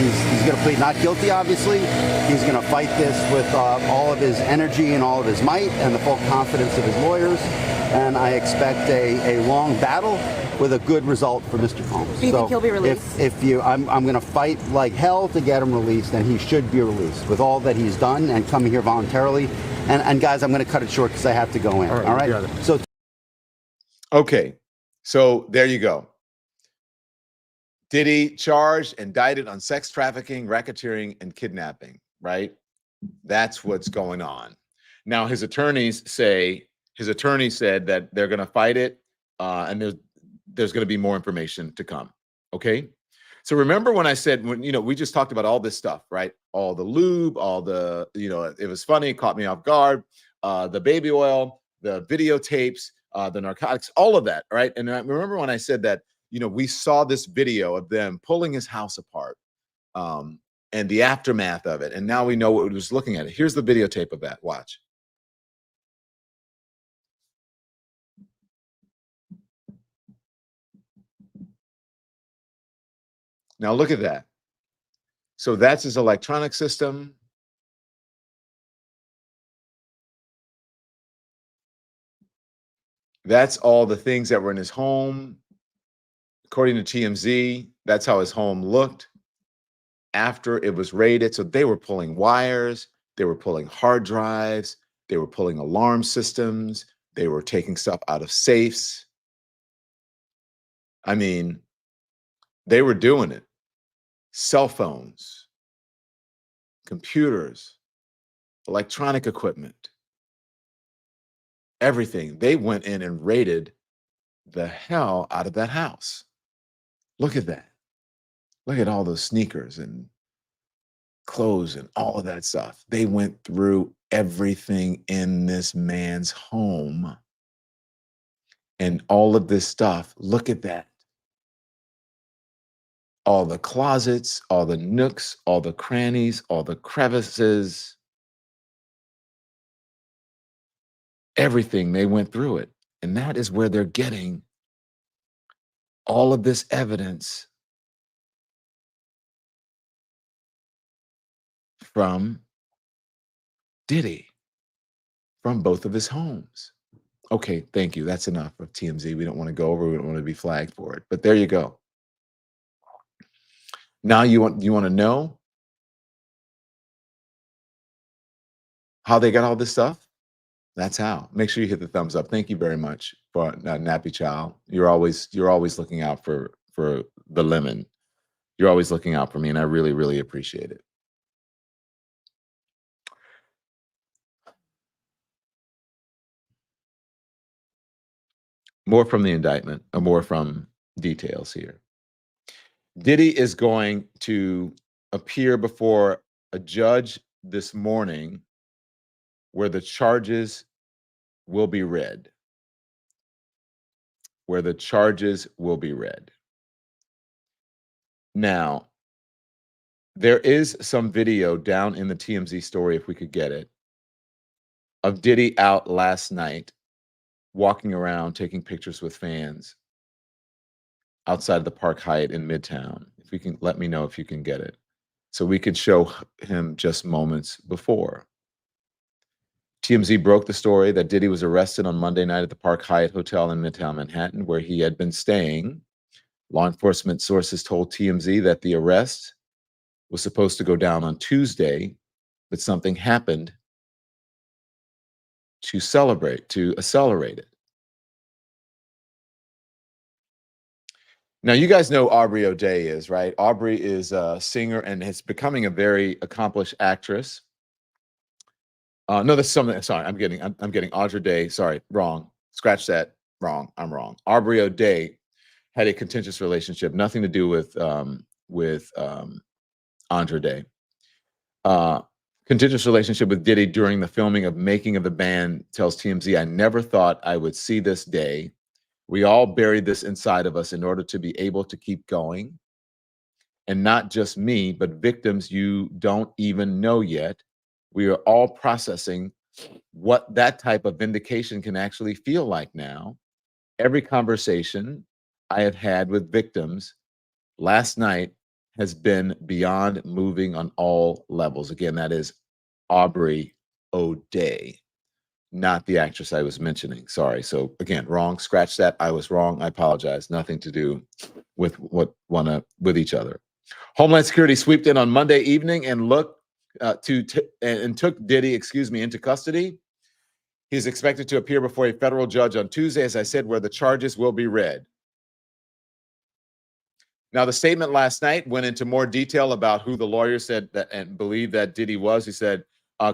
he's going to plead not guilty, obviously. He's going to fight this with all of his energy and all of his might and the full confidence of his lawyers. And I expect a long battle with a good result for Mr. Combs. Do you think he'll be released? I'm going to fight like hell to get him released, and he should be released with all that he's done and coming here voluntarily. And guys, I'm going to cut it short because I have to go in. All right? So. Okay, so there you go. Diddy charged, indicted on sex trafficking, racketeering, and kidnapping, right? That's what's going on. Now, his attorneys said that they're going to fight it, and there's going to be more information to come. Okay. So remember when I said, we just talked about all this stuff, right? All the lube, all the, it was funny, caught me off guard, the baby oil, the videotapes, the narcotics, all of that, right? And I remember when I said that, we saw this video of them pulling his house apart, and the aftermath of it. And now we know what we was looking at. Here's the videotape of that. Watch. Now look at that. So that's his electronic system. That's all the things that were in his home. According to TMZ, that's how his home looked after it was raided. So they were pulling wires, they were pulling hard drives, they were pulling alarm systems, they were taking stuff out of safes. I mean, they were doing it. Cell phones, computers, electronic equipment, everything. They went in and raided the hell out of that house. Look at that. Look at all those sneakers and clothes and all of that stuff. They went through everything in this man's home. And all of this stuff, look at that. All the closets, all the nooks, all the crannies, all the crevices, everything, they went through it. And that is where they're getting all of this evidence from Diddy, from both of his homes. Okay, thank you. That's enough of TMZ. We don't want to go over. We don't want to be flagged for it. But there you go. Now you want to know how they got all this stuff? That's how. Make sure you hit the thumbs up. Thank you very much for Nappy Child. You're always looking out for the lemon. You're always looking out for me, and I really, really appreciate it. More from the indictment, or more from details here. Diddy is going to appear before a judge this morning where the charges will be read. Where the charges will be read. Now, there is some video down in the TMZ story, if we could get it, of Diddy out last night, walking around, taking pictures with fans outside of the Park Hyatt in Midtown. If we can, let me know if you can get it, so we could show him just moments before. TMZ broke the story that Diddy was arrested on Monday night at the Park Hyatt Hotel in Midtown Manhattan, where he had been staying. Law enforcement sources told TMZ that the arrest was supposed to go down on Tuesday, but something happened to accelerate it. Now, you guys know Aubrey O'Day is, right? Aubrey is a singer and is becoming a very accomplished actress. No, that's something. Sorry, I'm getting Audra Day. Sorry, wrong. Scratch that. Wrong. I'm wrong. Aubrey O'Day had a contentious relationship, nothing to do with Andra Day. Contentious relationship with Diddy during the filming of Making of the Band, tells TMZ, "I never thought I would see this day. We all buried this inside of us in order to be able to keep going. And not just me, but victims you don't even know yet. We are all processing what that type of vindication can actually feel like now. Every conversation I have had with victims last night has been beyond moving on all levels." Again, that is Aubrey O'Day, not the actress I was mentioning. Sorry. So again, wrong. Scratch that. I was wrong. I apologize. Nothing to do with with each other. Homeland Security swooped in on Monday evening and took Diddy, into custody. He's expected to appear before a federal judge on Tuesday, as I said, where the charges will be read. Now, the statement last night went into more detail about who the lawyer said that and believed that Diddy was. He said,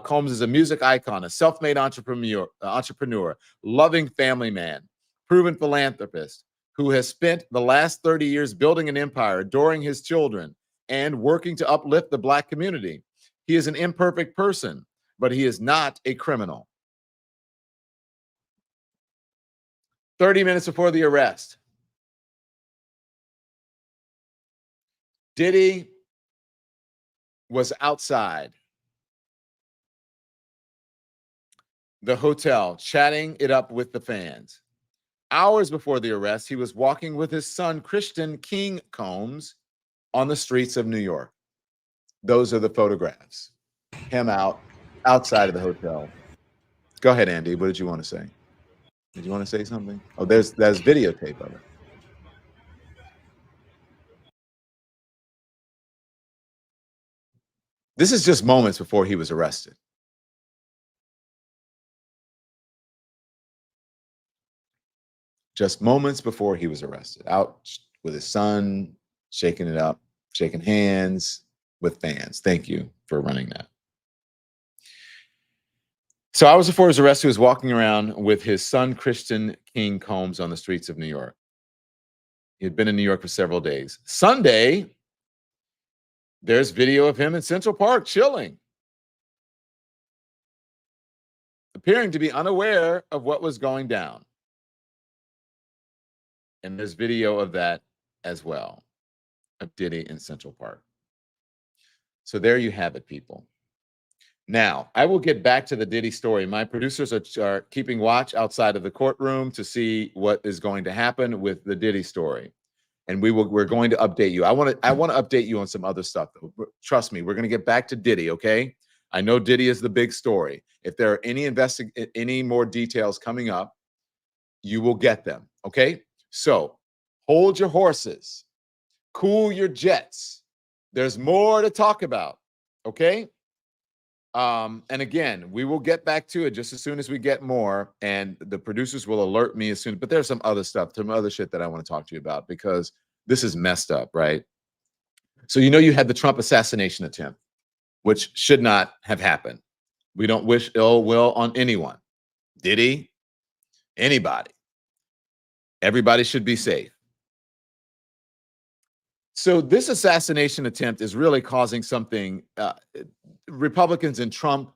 Combs is a music icon, a self-made entrepreneur, loving family man, proven philanthropist who has spent the last 30 years building an empire, adoring his children, and working to uplift the Black community. He is an imperfect person, but he is not a criminal. 30 minutes before the arrest, Diddy was outside the hotel chatting it up with the fans. Hours before the arrest, he was walking with his son, Christian King Combs, on the streets of New York. Those are the photographs. Him outside of the hotel. Go ahead, Andy. What did you want to say? Did you want to say something? Oh, there's videotape of it. This is just moments before he was arrested. Just moments before he was arrested, out with his son, shaking it up, shaking hands with fans. Thank you for running that. So hours before his arrest, he was walking around with his son, Christian King Combs, on the streets of New York. He had been in New York for several days. Sunday, there's video of him in Central Park chilling, appearing to be unaware of what was going down. And there's video of that as well, of Diddy in Central Park. So there you have it, people. Now, I will get back to the Diddy story. My producers are keeping watch outside of the courtroom to see what is going to happen with the Diddy story. And we're going to update you. I want to update you on some other stuff, though. Trust me, we're going to get back to Diddy, okay? I know Diddy is the big story. If there are any more details coming up, you will get them, okay? So hold your horses, cool your jets. There's more to talk about, okay? And again, we will get back to it just as soon as we get more, and the producers will alert me as soon. But there's some other stuff, some other shit that I want to talk to you about, because this is messed up, right? So you had the Trump assassination attempt, which should not have happened. We don't wish ill will on anyone. Diddy, anybody. Everybody should be safe. So this assassination attempt is really causing something, Republicans and Trump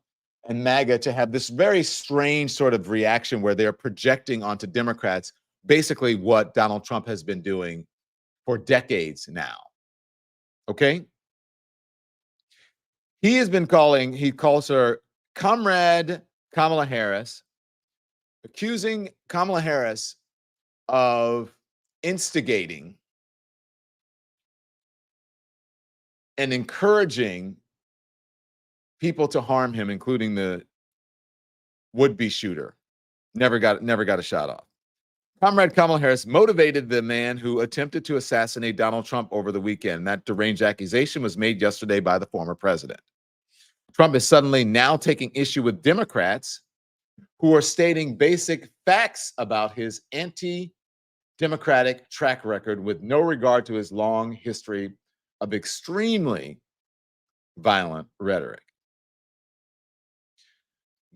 and MAGA to have this very strange sort of reaction where they're projecting onto Democrats basically what Donald Trump has been doing for decades now. Okay? He calls her Comrade Kamala Harris, accusing Kamala Harris of instigating and encouraging people to harm him, including the would-be shooter. Never got a shot off. Comrade Kamala Harris motivated the man who attempted to assassinate Donald Trump over the weekend. That deranged accusation was made yesterday by the former president. Trump is suddenly now taking issue with Democrats who are stating basic facts about his anti-democratic track record with no regard to his long history of extremely violent rhetoric.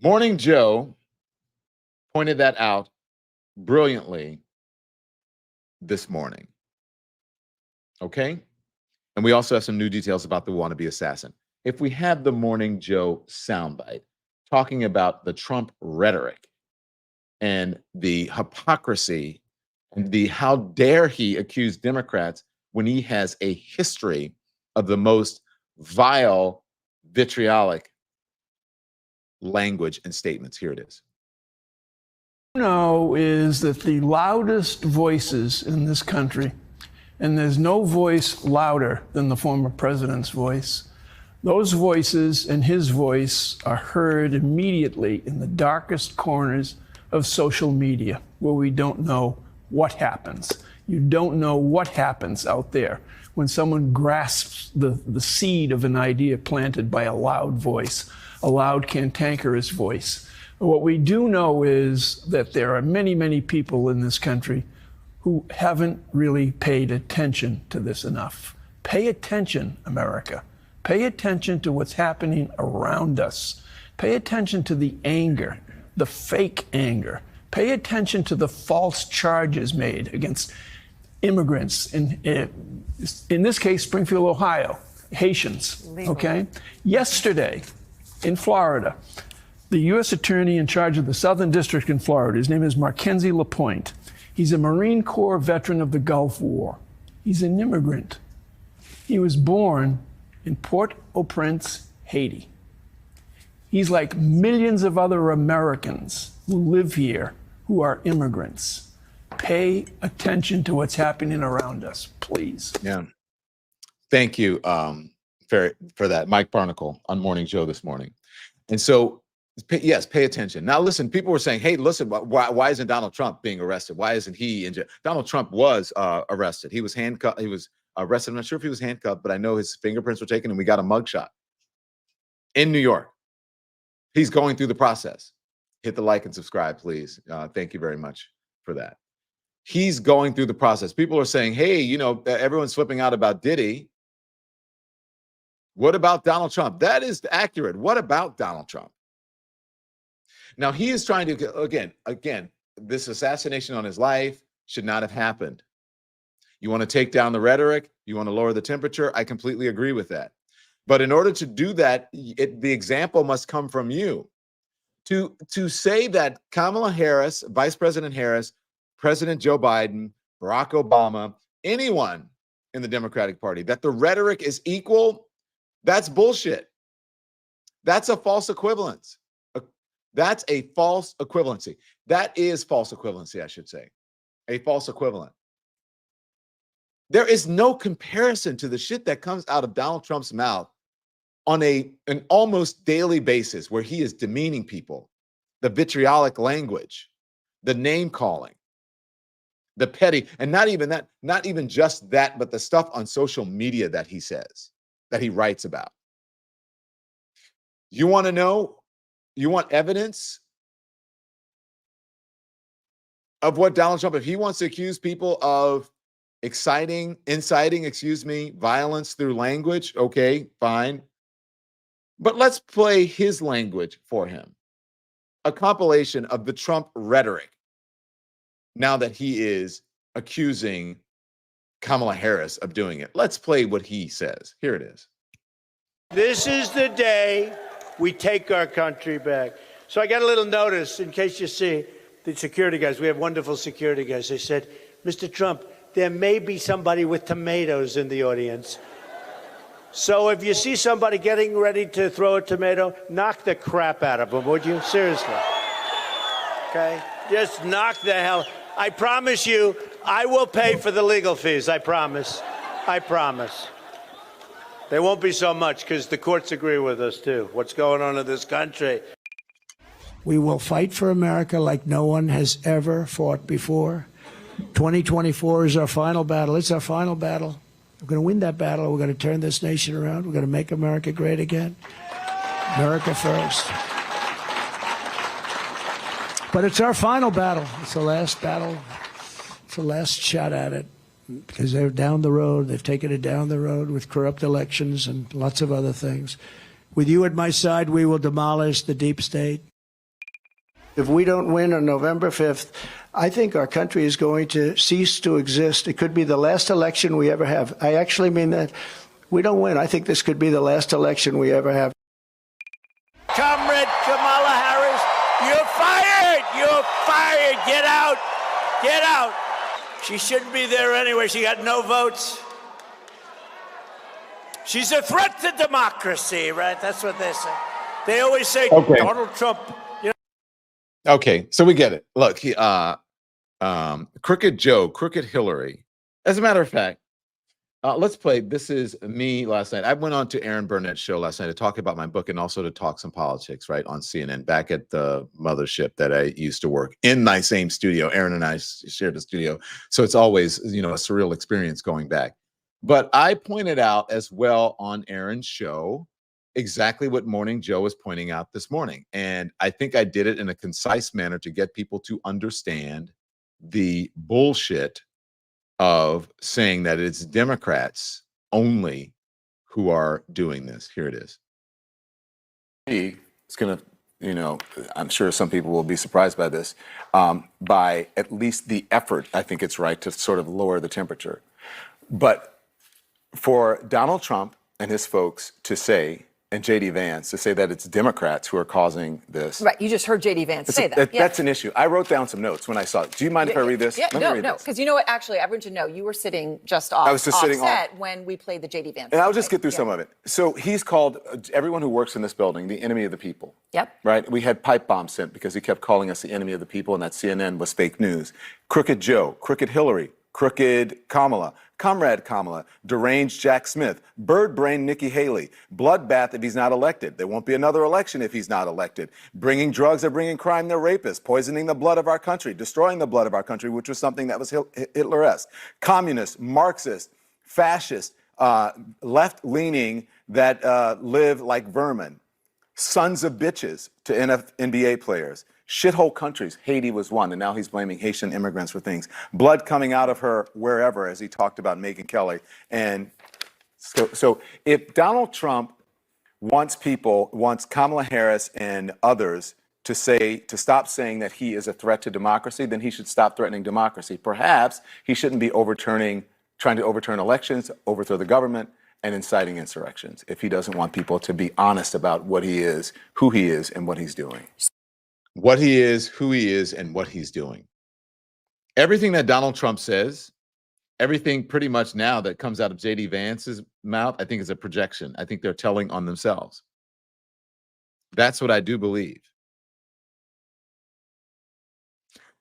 Morning Joe pointed that out brilliantly this morning. Okay? And we also have some new details about the wannabe assassin. If we have the Morning Joe soundbite talking about the Trump rhetoric and the hypocrisy and the how dare he accuse Democrats when he has a history of the most vile, vitriolic language and statements. Here it is. Is that the loudest voices in this country, and there's no voice louder than the former president's voice, those voices and his voice are heard immediately in the darkest corners of social media, where we don't know what happens. You don't know what happens out there when someone grasps the seed of an idea planted by a loud voice, a loud, cantankerous voice. What we do know is that there are many, many people in this country who haven't really paid attention to this enough. Pay attention, America. Pay attention to what's happening around us. Pay attention to the anger, the fake anger. Pay attention to the false charges made against immigrants, in this case, Springfield, Ohio, Haitians, okay? Yesterday, in Florida, the U.S. attorney in charge of the Southern District in Florida, his name is Mackenzie LaPointe. He's a Marine Corps veteran of the Gulf War. He's an immigrant. He was born in Port-au-Prince, Haiti. He's like millions of other Americans who live here who are immigrants. Pay attention to what's happening around us, please. Yeah. Thank you for that, Mike Barnacle on Morning Joe this morning. And so, yes, pay attention. Now, listen, people were saying, hey, listen, why isn't Donald Trump being arrested? Why isn't he in jail? Donald Trump was arrested. He was handcuffed. He was arrested. I'm not sure if he was handcuffed, but I know his fingerprints were taken and we got a mugshot in New York. He's going through the process. Hit the like and subscribe, please. Thank you very much for that. He's going through the process. People are saying, hey, you know, everyone's flipping out about Diddy. What about Donald Trump? That is accurate. What about Donald Trump? Now, he is trying to, again, this assassination on his life should not have happened. You want to take down the rhetoric? You want to lower the temperature? I completely agree with that. But in order to do that, the example must come from you. To say that Kamala Harris, Vice President Harris, President Joe Biden, Barack Obama, anyone in the Democratic Party, that the rhetoric is equal, that's bullshit. That's a false equivalence. That's a false equivalency. That is false equivalency, I should say. A false equivalent. There is no comparison to the shit that comes out of Donald Trump's mouth on an almost daily basis, where he is demeaning people, the vitriolic language, the name calling, the petty, and not even just that, but the stuff on social media that he says, that he writes about. You want to know? You want evidence of what Donald Trump, if he wants to accuse people of inciting, violence through language, okay, fine. But let's play his language for him. A compilation of the Trump rhetoric now that he is accusing Kamala Harris of doing it. Let's play what he says. Here it is. This is the day we take our country back. So I got a little notice, in case you see, the security guys, we have wonderful security guys. They said, Mr. Trump, there may be somebody with tomatoes in the audience. So if you see somebody getting ready to throw a tomato, knock the crap out of them, would you? Seriously. Okay? Just knock the hell. I promise you, I will pay for the legal fees. I promise. I promise. They won't be so much because the courts agree with us, too. What's going on in this country? We will fight for America like no one has ever fought before. 2024 is our final battle. It's our final battle. We're going to win that battle. We're going to turn this nation around. We're going to make America great again. America first. But it's our final battle. It's the last battle. It's the last shot at it. Because they're down the road. They've taken it down the road with corrupt elections and lots of other things. With you at my side, we will demolish the deep state. If we don't win on November 5th, I think our country is going to cease to exist. It could be the last election we ever have. I actually mean that. We don't win. I think this could be the last election we ever have. Comrade Kamala Harris, you're fired! You're fired! Get out! Get out! She shouldn't be there anyway. She got no votes. She's a threat to democracy, right? That's what they say. They always say, okay. Donald Trump. Okay, so we get it. Look, Crooked Joe, Crooked Hillary. As a matter of fact, let's play. This is me last night. I went on to Aaron Burnett's show last night to talk about my book and also to talk some politics, right, on CNN, back at the mothership that I used to work in my same studio. Aaron and I shared the studio. So it's always, a surreal experience going back. But I pointed out as well on Aaron's show exactly what Morning Joe was pointing out this morning. And I think I did it in a concise manner to get people to understand the bullshit of saying that it's Democrats only who are doing this. Here it is. It's going to, you know, I'm sure some people will be surprised by this, by at least the effort, I think it's right to sort of lower the temperature. But for Donald Trump and his folks to say, and J.D. Vance to say that it's Democrats who are causing this. Right, you just heard J.D. Vance say that. That's an issue. I wrote down some notes when I saw it. Do you mind if I read this? Yeah, no, because you know what? Actually, I want you to know you were sitting just off, I was just sitting set when we played the J.D. Vance. And I'll just get through some of it. So he's called everyone who works in this building the enemy of the people. Yep. Right? We had pipe bombs sent because he kept calling us the enemy of the people, and that CNN was fake news. Crooked Joe, Crooked Hillary, Crooked Kamala, Comrade Kamala, deranged Jack Smith, bird brain Nikki Haley, bloodbath if he's not elected. There won't be another election if he's not elected. Bringing drugs, they're bringing crime, they're rapists, poisoning the blood of our country, destroying the blood of our country, which was something that was Hitler-esque. Communist, Marxist, fascist, left-leaning that live like vermin. Sons of bitches to NBA players. Shithole countries. Haiti was one, and now he's blaming Haitian immigrants for things. Blood coming out of her wherever, as he talked about Megyn Kelly. And so if Donald Trump wants Kamala Harris and others to stop saying that he is a threat to democracy, then he should stop threatening democracy. Perhaps he shouldn't be trying to overturn elections, overthrow the government, and inciting insurrections if he doesn't want people to be honest about what he is, who he is, and what he's doing. What he is, who he is, and what he's doing. Everything that Donald Trump says, everything pretty much now that comes out of J.D. Vance's mouth, I think is a projection. I think they're telling on themselves. That's what I do believe.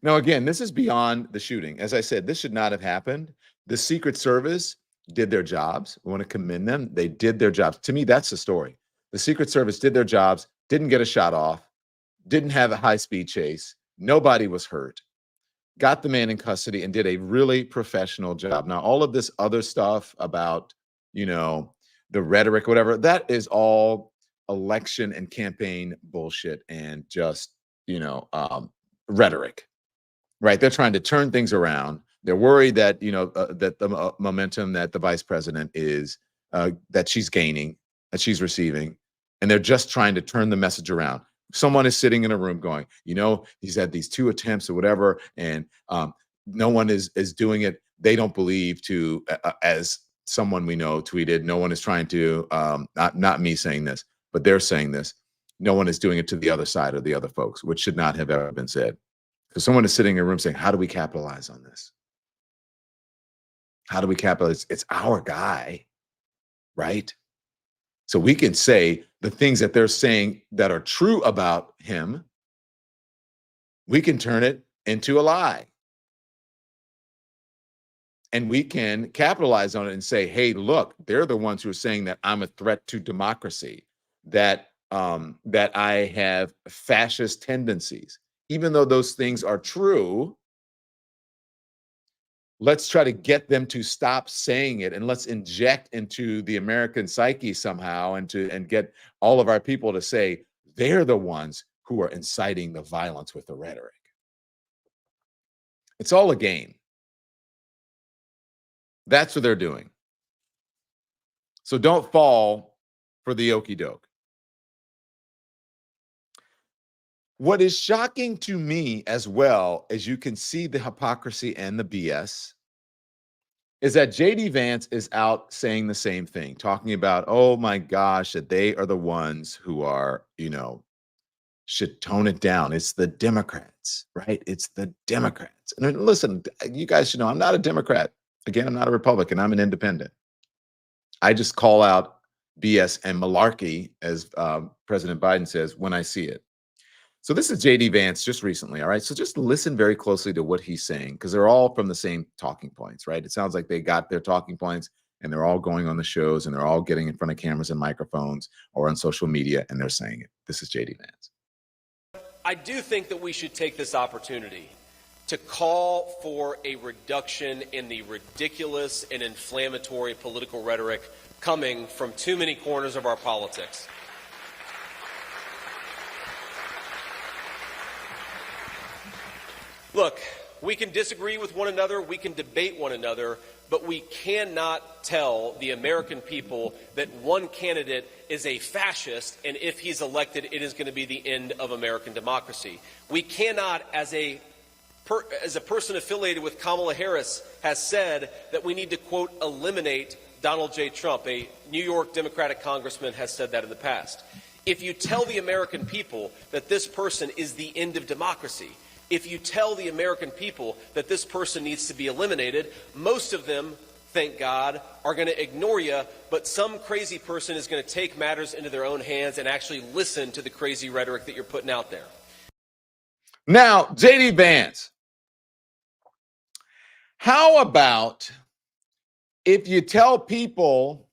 Now, again, this is beyond the shooting. As I said, this should not have happened. The Secret Service did their jobs. I want to commend them. They did their jobs. To me, that's the story. The Secret Service did their jobs, didn't get a shot off, didn't have a high-speed chase. Nobody was hurt. Got the man in custody and did a really professional job. Now, all of this other stuff about, you know, the rhetoric, whatever, that is all election and campaign bullshit and just, you know, rhetoric, right? They're trying to turn things around. They're worried that, you know, that the momentum that the vice president is, that she's gaining, that she's receiving, and they're just trying to turn the message around. Someone is sitting in a room going, you know, he's had these 2 attempts or whatever, and no one is doing it. They don't believe to, as someone we know tweeted, no one is trying to, not me saying this, but they're saying this. No one is doing it to the other side or the other folks, which should not have ever been said. So someone is sitting in a room saying, how do we capitalize on this? How do we capitalize? It's our guy, right? So we can say the things that they're saying that are true about him, we can turn it into a lie. And we can capitalize on it and say, hey, look, they're the ones who are saying that I'm a threat to democracy, that I have fascist tendencies. Even though those things are true, let's try to get them to stop saying it, and let's inject into the American psyche somehow and get all of our people to say they're the ones who are inciting the violence with the rhetoric. It's all a game. That's what they're doing. So don't fall for the okie doke. What is shocking to me as well, as you can see the hypocrisy and the BS, is that J.D. Vance is out saying the same thing, talking about, oh my gosh, that they are the ones who are, you know, should tone it down. It's the Democrats, right? It's the Democrats. And listen, you guys should know I'm not a Democrat. Again, I'm not a Republican. I'm an independent. I just call out BS and malarkey, as President Biden says, when I see it. So this is J.D. Vance just recently, all right? So just listen very closely to what he's saying, because they're all from the same talking points, right? It sounds like they got their talking points and they're all going on the shows and they're all getting in front of cameras and microphones or on social media and they're saying it. This is J.D. Vance. I do think that we should take this opportunity to call for a reduction in the ridiculous and inflammatory political rhetoric coming from too many corners of our politics. Look, We can disagree with one another, we can debate one another, but we cannot tell the American people that one candidate is a fascist, and if he's elected, it is going to be the end of American democracy. We cannot, as a person affiliated with Kamala Harris has said, that we need to, quote, eliminate Donald J. Trump. A New York Democratic congressman has said that in the past. If you tell the American people that this person is the end of democracy, if you tell the American people that this person needs to be eliminated, most of them, thank God, are going to ignore you, but some crazy person is going to take matters into their own hands and actually listen to the crazy rhetoric that you're putting out there. Now, JD Vance, how about if you tell people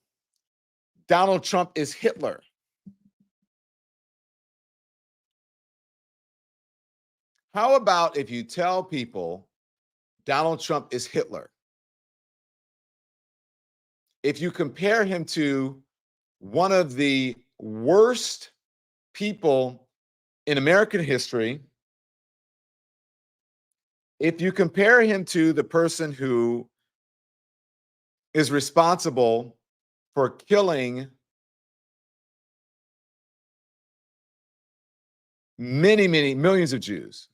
Donald Trump is Hitler? How about if you tell people Donald Trump is Hitler? If you compare him to one of the worst people in American history, if you compare him to the person who is responsible for killing many, many millions of Jews,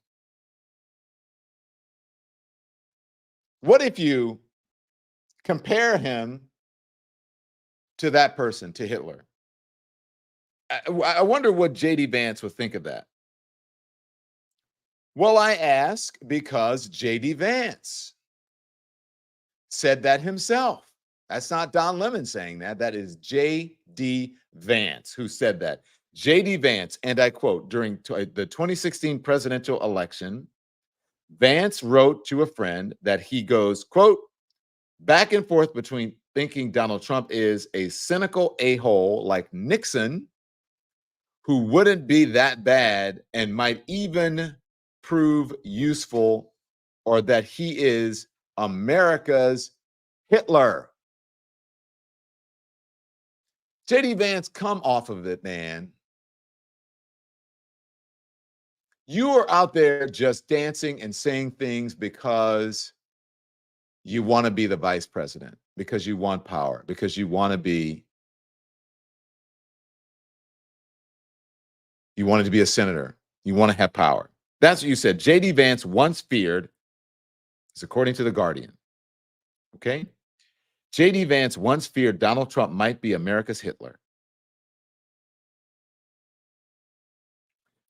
what if you compare him to that person, to Hitler? I wonder what JD Vance would think of that. Well, I ask because JD Vance said that himself. That's not Don Lemon saying that. That is JD Vance who said that. JD Vance, and I quote, during the 2016 presidential election, Vance wrote to a friend that he goes, quote, back and forth between thinking Donald Trump is a cynical a-hole like Nixon, who wouldn't be that bad and might even prove useful, or that he is America's Hitler. JD Vance, come off of it, man. You are out there just dancing and saying things because you want to be the vice president, because you want power, because you want to be, you wanted to be a senator, you want to have power. That's what you said. JD Vance once feared, it's according to The Guardian. Okay? JD Vance once feared Donald Trump might be America's Hitler.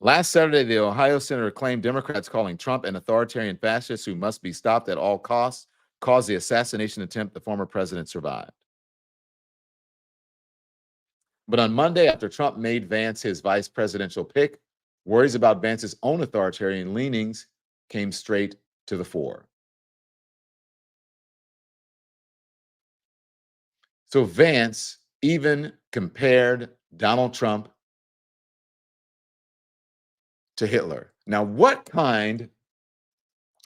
Last Saturday, the Ohio senator claimed Democrats calling Trump an authoritarian fascist who must be stopped at all costs caused the assassination attempt the former president survived. But on Monday, after Trump made Vance his vice presidential pick, worries about Vance's own authoritarian leanings came straight to the fore. So Vance even compared Donald Trump to Hitler. Now, what kind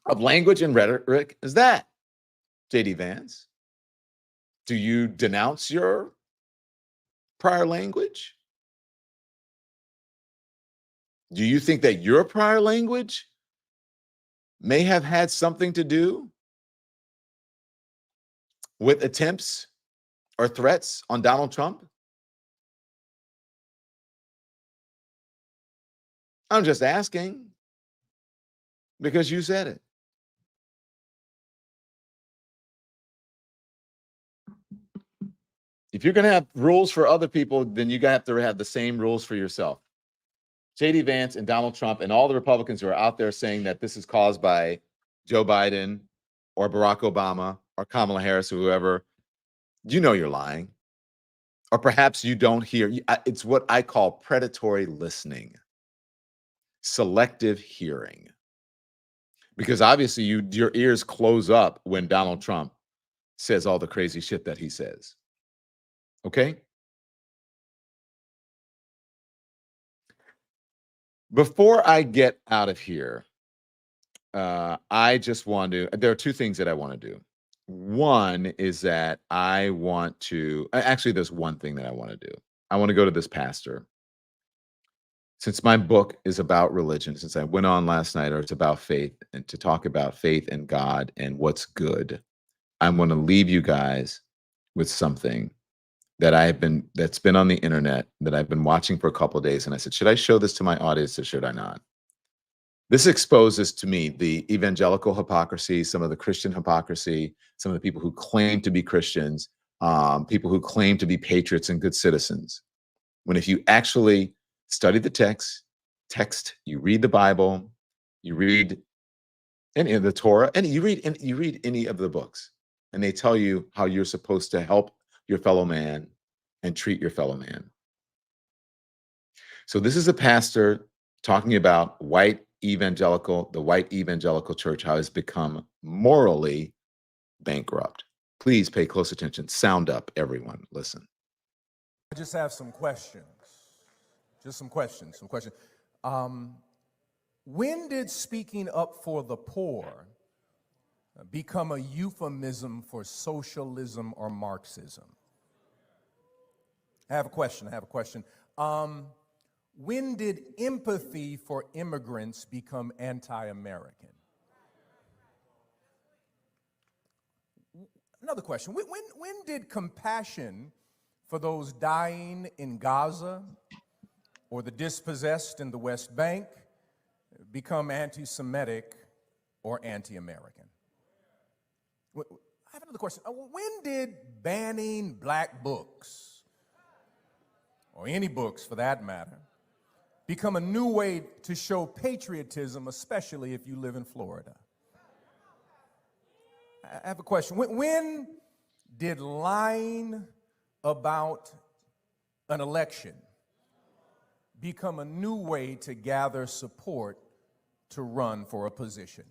of language and rhetoric is that, JD Vance? Do you denounce your prior language? Do you think that your prior language may have had something to do with attempts or threats on Donald Trump? I'm just asking because you said it. If you're going to have rules for other people, then you have to have the same rules for yourself. JD Vance and Donald Trump and all the Republicans who are out there saying that this is caused by Joe Biden or Barack Obama or Kamala Harris or whoever, you know you're lying. Or perhaps you don't hear. It's what I call predatory listening, selective hearing. Because obviously your ears close up when Donald Trump says all the crazy shit that he says. Okay? Before I get out of here, I just want to, there are two things that I want to do. One is that I want to, actually, there's one thing that I want to do. I want to go to this pastor since my book is about religion, since I went on last night, or it's about faith, and to talk about faith and God and what's good, I'm going to leave you guys with something that's been on the internet that I've been watching for a couple of days. And I said, should I show this to my audience or should I not? This exposes to me the evangelical hypocrisy, some of the Christian hypocrisy, some of the people who claim to be Christians, people who claim to be patriots and good citizens. When if you actually study the text, you read the Bible, you read any of the Torah, and you read any of the books, and they tell you how you're supposed to help your fellow man and treat your fellow man. So this is a pastor talking about the white evangelical church, how it's become morally bankrupt. Please pay close attention. Sound up, everyone. Listen. I just have some questions. Just some questions. When did speaking up for the poor become a euphemism for socialism or Marxism? I have a question. When did empathy for immigrants become anti-American? Another question. When did compassion for those dying in Gaza or the dispossessed in the West Bank become anti-Semitic or anti-American? I have another question. When did banning black books, or any books for that matter, become a new way to show patriotism, especially if you live in Florida? I have a question. When did lying about an election become a new way to gather support to run for a position?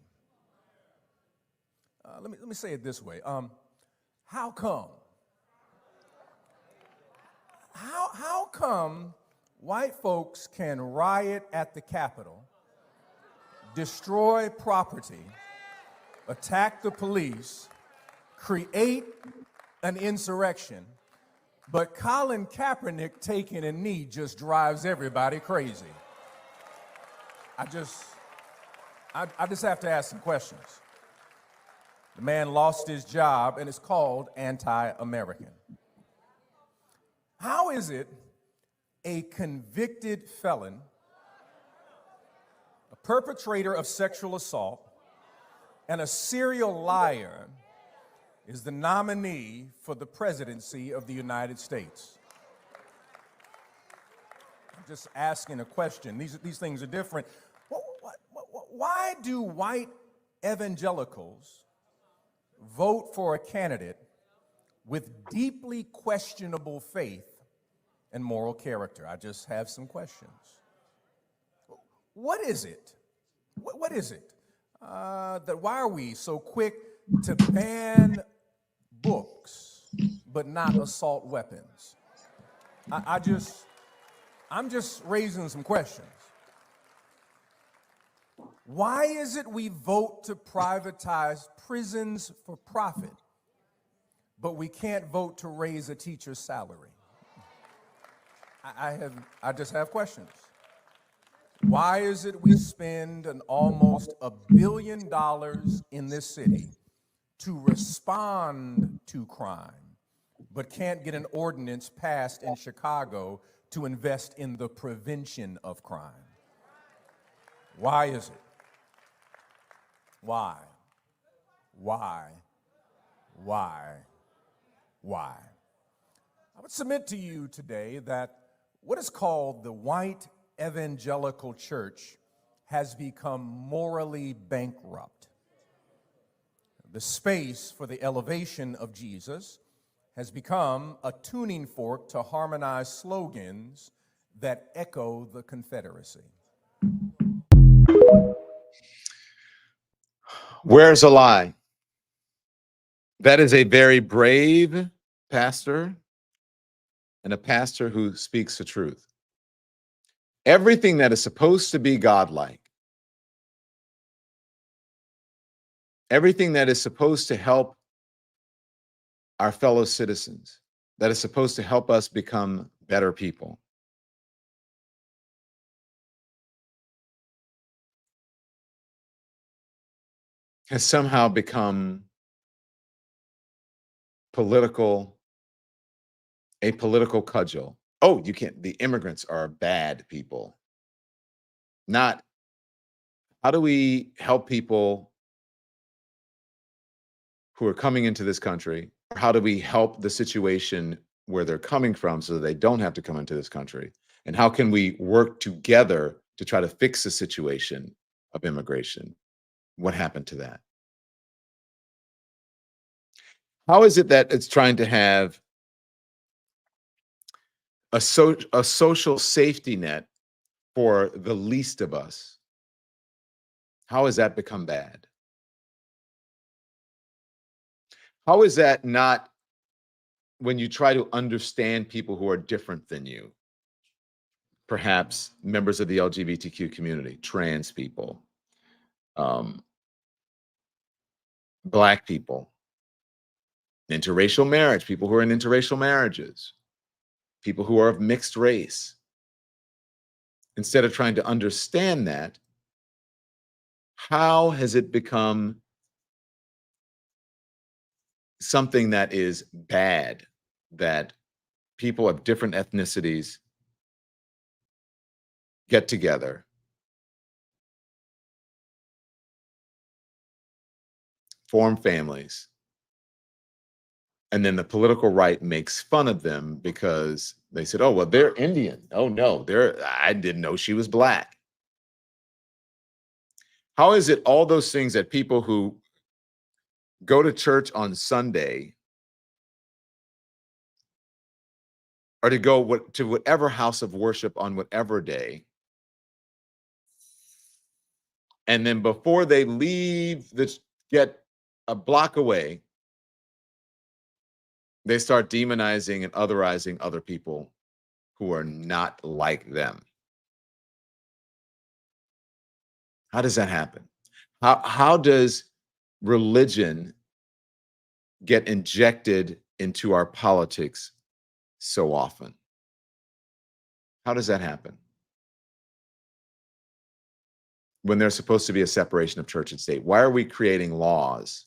Let me say it this way. How come white folks can riot at the Capitol, destroy property, attack the police, create an insurrection, but Colin Kaepernick taking a knee just drives everybody crazy? I just have to ask some questions. The man lost his job, and it's called anti-American. How is it a convicted felon, a perpetrator of sexual assault, and a serial liar is the nominee for the presidency of the United States? I'm just asking a question. These things are different. Why do white evangelicals vote for a candidate with deeply questionable faith and moral character? I just have some questions. What is it? What is it? Why are we so quick to ban books but not assault weapons? I'm just raising some questions. Why is it we vote to privatize prisons for profit, but we can't vote to raise a teacher's salary? I just have questions. Why is it we spend almost $1 billion in this city to respond to crime, but can't get an ordinance passed in Chicago to invest in the prevention of crime? Why is it? Why? I would submit to you today that what is called the white evangelical church has become morally bankrupt. The space for the elevation of Jesus has become a tuning fork to harmonize slogans that echo the Confederacy. Where's a lie? That is a very brave pastor and a pastor who speaks the truth. Everything that is supposed to be godlike, everything that is supposed to help our fellow citizens, that is supposed to help us become better people, has somehow become a political cudgel. Oh, you can't, the immigrants are bad people. Not, how do we help people who are coming into this country? How do we help the situation where they're coming from so that they don't have to come into this country? And how can we work together to try to fix the situation of immigration? What happened to that? How is it that it's trying to have a social safety net for the least of us? How has that become bad? How is that not, when you try to understand people who are different than you, perhaps members of the LGBTQ community, trans people, Black people, interracial marriage, people who are in interracial marriages, people who are of mixed race. Instead of trying to understand that, how has it become something that is bad, that people of different ethnicities get together, form families, and then the political right makes fun of them because they said, oh, well, they're Indian. Oh, no, I didn't know she was Black. How is it all those things that people who go to church on Sunday or to go to whatever house of worship on whatever day, and then before they leave, get a block away, they start demonizing and otherizing other people who are not like them? How does that happen? How does religion get injected into our politics so often? How does that happen? When there's supposed to be a separation of church and state, why are we creating laws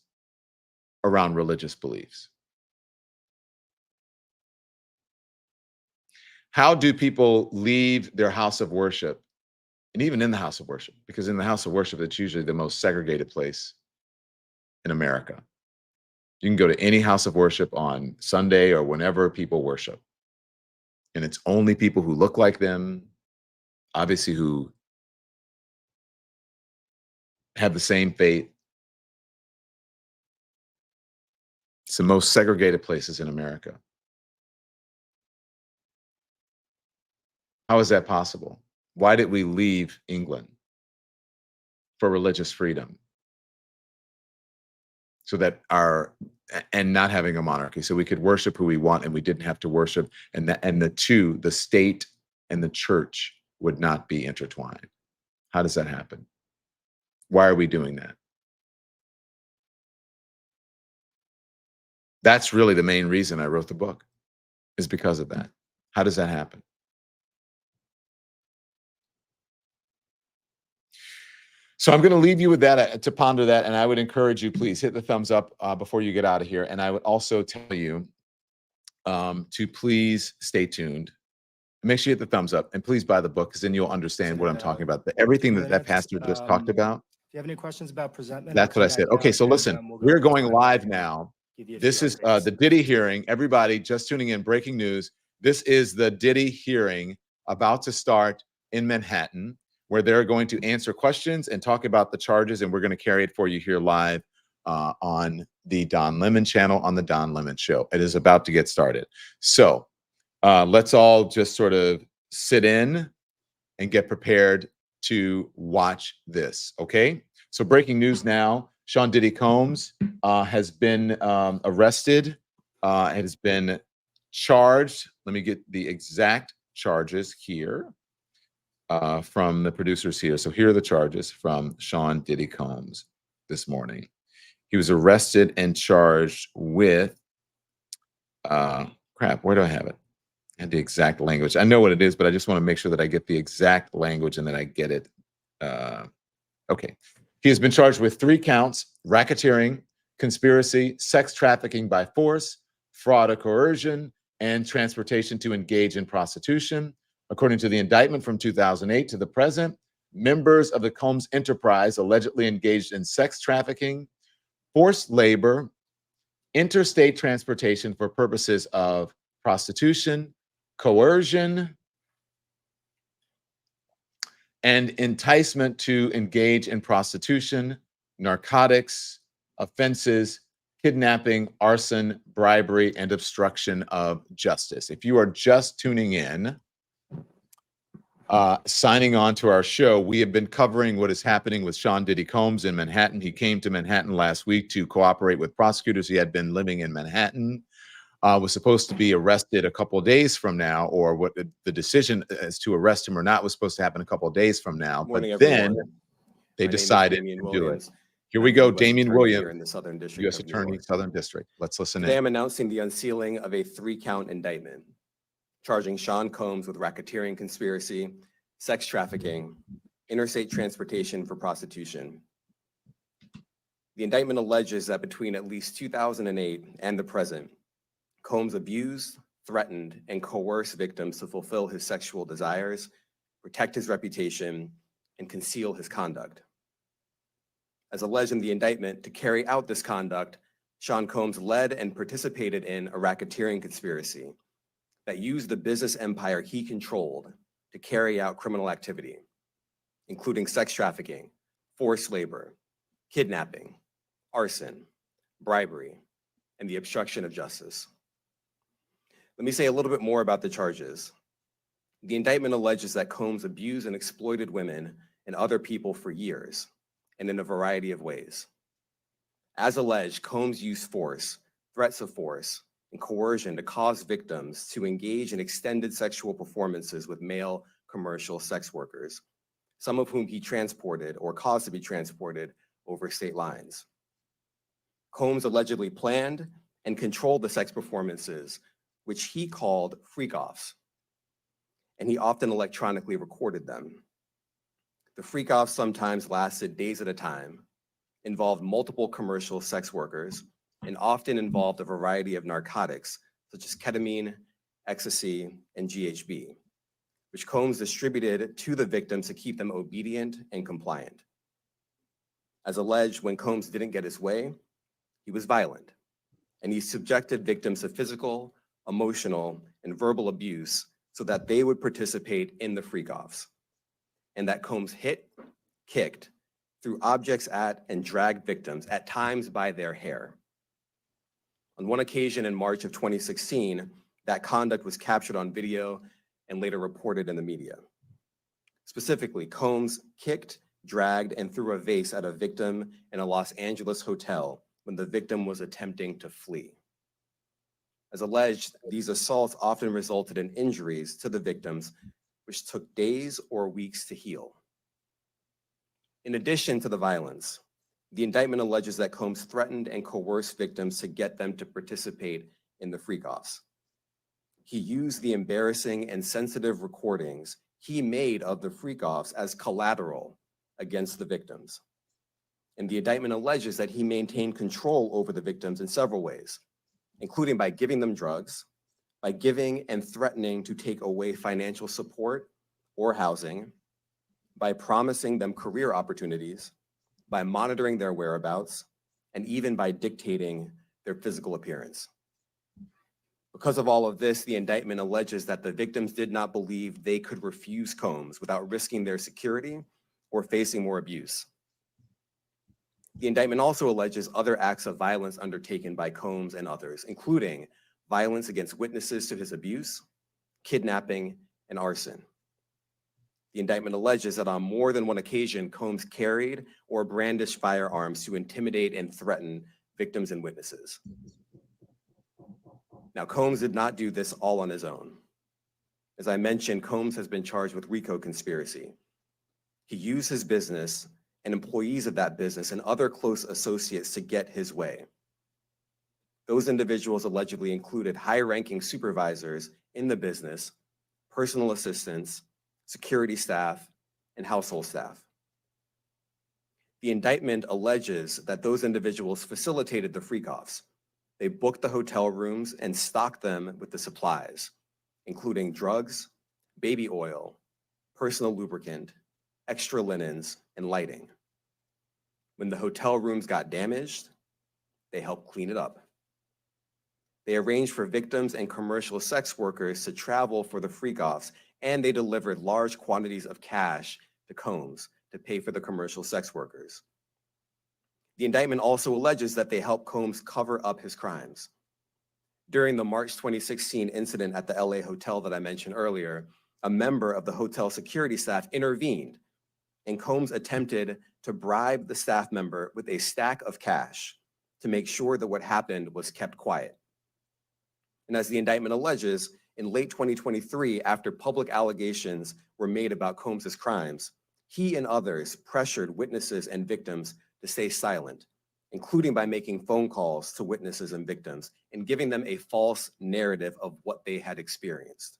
around religious beliefs? How do people leave their house of worship? And even in the house of worship, because in the house of worship, it's usually the most segregated place in America. You can go to any house of worship on Sunday or whenever people worship, and it's only people who look like them, obviously who have the same faith. It's the most segregated places in America. How is that possible? Why did we leave England for religious freedom? So that and not having a monarchy, so we could worship who we want and we didn't have to worship, and the state and the church would not be intertwined. How does that happen? Why are we doing that? That's really the main reason I wrote the book, is because of that. How does that happen? So I'm going to leave you with that to ponder that, and I would encourage you, please hit the thumbs up before you get out of here. And I would also tell you to please stay tuned. Make sure you hit the thumbs up, and please buy the book, because then you'll understand what I'm talking about. Everything that pastor just talked about. Do you have any questions about presentment? That's what I said. Okay, so listen, we're going live now. This is the Diddy hearing. Everybody just tuning in, breaking news. This is the Diddy hearing about to start in Manhattan, where they're going to answer questions and talk about the charges, and we're going to carry it for you here live on the Don Lemon channel, on the Don Lemon Show. It is about to get started. So let's all just sort of sit in and get prepared to watch this, okay? So breaking news now, Sean Diddy Combs has been arrested, has been charged. Let me get the exact charges here. From the producers here. So here are the charges from Sean Diddy Combs this morning. He was arrested and charged with, crap, where do I have it? I had the exact language. I know what it is, but I just want to make sure that I get the exact language and that I get it. Okay. He has been charged with 3 counts: racketeering, conspiracy, sex trafficking by force, fraud or coercion, and transportation to engage in prostitution. According to the indictment from 2008 to the present, members of the Combs enterprise allegedly engaged in sex trafficking, forced labor, interstate transportation for purposes of prostitution, coercion, and enticement to engage in prostitution, narcotics, offenses, kidnapping, arson, bribery, and obstruction of justice. If you are just tuning in, signing on to our show, we have been covering what is happening with Sean Diddy Combs in Manhattan. He came to Manhattan last week to cooperate with prosecutors. He had been living in Manhattan, was supposed to be arrested a couple of days from now, or what the decision as to arrest him or not was supposed to happen a couple of days from now. Morning, But then everyone. they My name is decided Damian to do it. Williams. Here I'm we the go, U.S. Damian Attorney Williams, here in the Southern District U.S. of New Attorney, York. Southern District. Let's listen Today in. I'm announcing the unsealing of a 3-count indictment charging Sean Combs with racketeering conspiracy, sex trafficking, interstate transportation for prostitution. The indictment alleges that between at least 2008 and the present, Combs abused, threatened, and coerced victims to fulfill his sexual desires, protect his reputation, and conceal his conduct. As alleged in the indictment, to carry out this conduct, Sean Combs led and participated in a racketeering conspiracy that used the business empire he controlled to carry out criminal activity, including sex trafficking, forced labor, kidnapping, arson, bribery, and the obstruction of justice. Let me say a little bit more about the charges. The indictment alleges that Combs abused and exploited women and other people for years, and in a variety of ways. As alleged, Combs used force, threats of force, and coercion to cause victims to engage in extended sexual performances with male commercial sex workers, some of whom he transported or caused to be transported over state lines. Combs allegedly planned and controlled the sex performances, which he called freak-offs, and he often electronically recorded them. The freak-offs sometimes lasted days at a time, involved multiple commercial sex workers, and often involved a variety of narcotics, such as ketamine, ecstasy, and GHB, which Combs distributed to the victims to keep them obedient and compliant. As alleged, when Combs didn't get his way, he was violent, and he subjected victims to physical, emotional, and verbal abuse so that they would participate in the freak-offs, and that Combs hit, kicked, threw objects at, and dragged victims, at times by their hair. On one occasion in March of 2016, that conduct was captured on video and later reported in the media. Specifically, Combs kicked, dragged, and threw a vase at a victim in a Los Angeles hotel when the victim was attempting to flee. As alleged, these assaults often resulted in injuries to the victims, which took days or weeks to heal. In addition to the violence, the indictment alleges that Combs threatened and coerced victims to get them to participate in the freak-offs. He used the embarrassing and sensitive recordings he made of the freak-offs as collateral against the victims. And the indictment alleges that he maintained control over the victims in several ways, including by giving them drugs, by giving and threatening to take away financial support or housing, by promising them career opportunities, by monitoring their whereabouts, and even by dictating their physical appearance. Because of all of this, the indictment alleges that the victims did not believe they could refuse Combs without risking their security or facing more abuse. The indictment also alleges other acts of violence undertaken by Combs and others, including violence against witnesses to his abuse, kidnapping, and arson. The indictment alleges that on more than one occasion, Combs carried or brandished firearms to intimidate and threaten victims and witnesses. Now, Combs did not do this all on his own. As I mentioned, Combs has been charged with RICO conspiracy. He used his business and employees of that business and other close associates to get his way. Those individuals allegedly included high-ranking supervisors in the business, personal assistants, security staff, and household staff. The indictment alleges that those individuals facilitated the freak-offs. They booked the hotel rooms and stocked them with the supplies, including drugs, baby oil, personal lubricant, extra linens, and lighting. When the hotel rooms got damaged, they helped clean it up. They arranged for victims and commercial sex workers to travel for the freak-offs, and they delivered large quantities of cash to Combs to pay for the commercial sex workers. The indictment also alleges that they helped Combs cover up his crimes. During the March 2016 incident at the LA hotel that I mentioned earlier, a member of the hotel security staff intervened, and Combs attempted to bribe the staff member with a stack of cash to make sure that what happened was kept quiet. And as the indictment alleges, in late 2023, after public allegations were made about Combs's crimes, he and others pressured witnesses and victims to stay silent, including by making phone calls to witnesses and victims and giving them a false narrative of what they had experienced.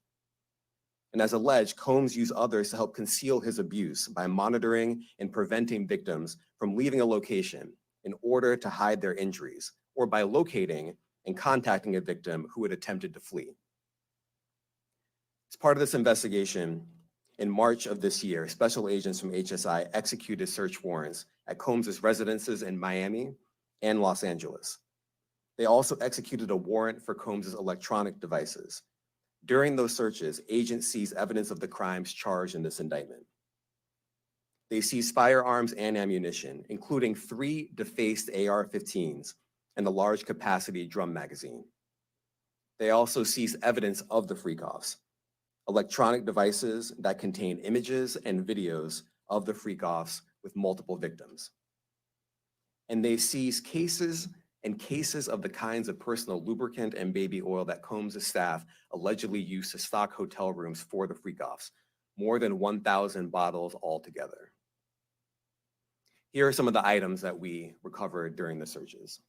And as alleged, Combs used others to help conceal his abuse by monitoring and preventing victims from leaving a location in order to hide their injuries, or by locating and contacting a victim who had attempted to flee. As part of this investigation, in March of this year, special agents from HSI executed search warrants at Combs's residences in Miami and Los Angeles. They also executed a warrant for Combs's electronic devices. During those searches, agents seized evidence of the crimes charged in this indictment. They seized firearms and ammunition, including 3 defaced AR-15s and a large capacity drum magazine. They also seized evidence of the freak-offs, electronic devices that contain images and videos of the freak-offs with multiple victims. And they seized cases and cases of the kinds of personal lubricant and baby oil that Combs' staff allegedly used to stock hotel rooms for the freak-offs, more than 1,000 bottles altogether. Here are some of the items that we recovered during the searches.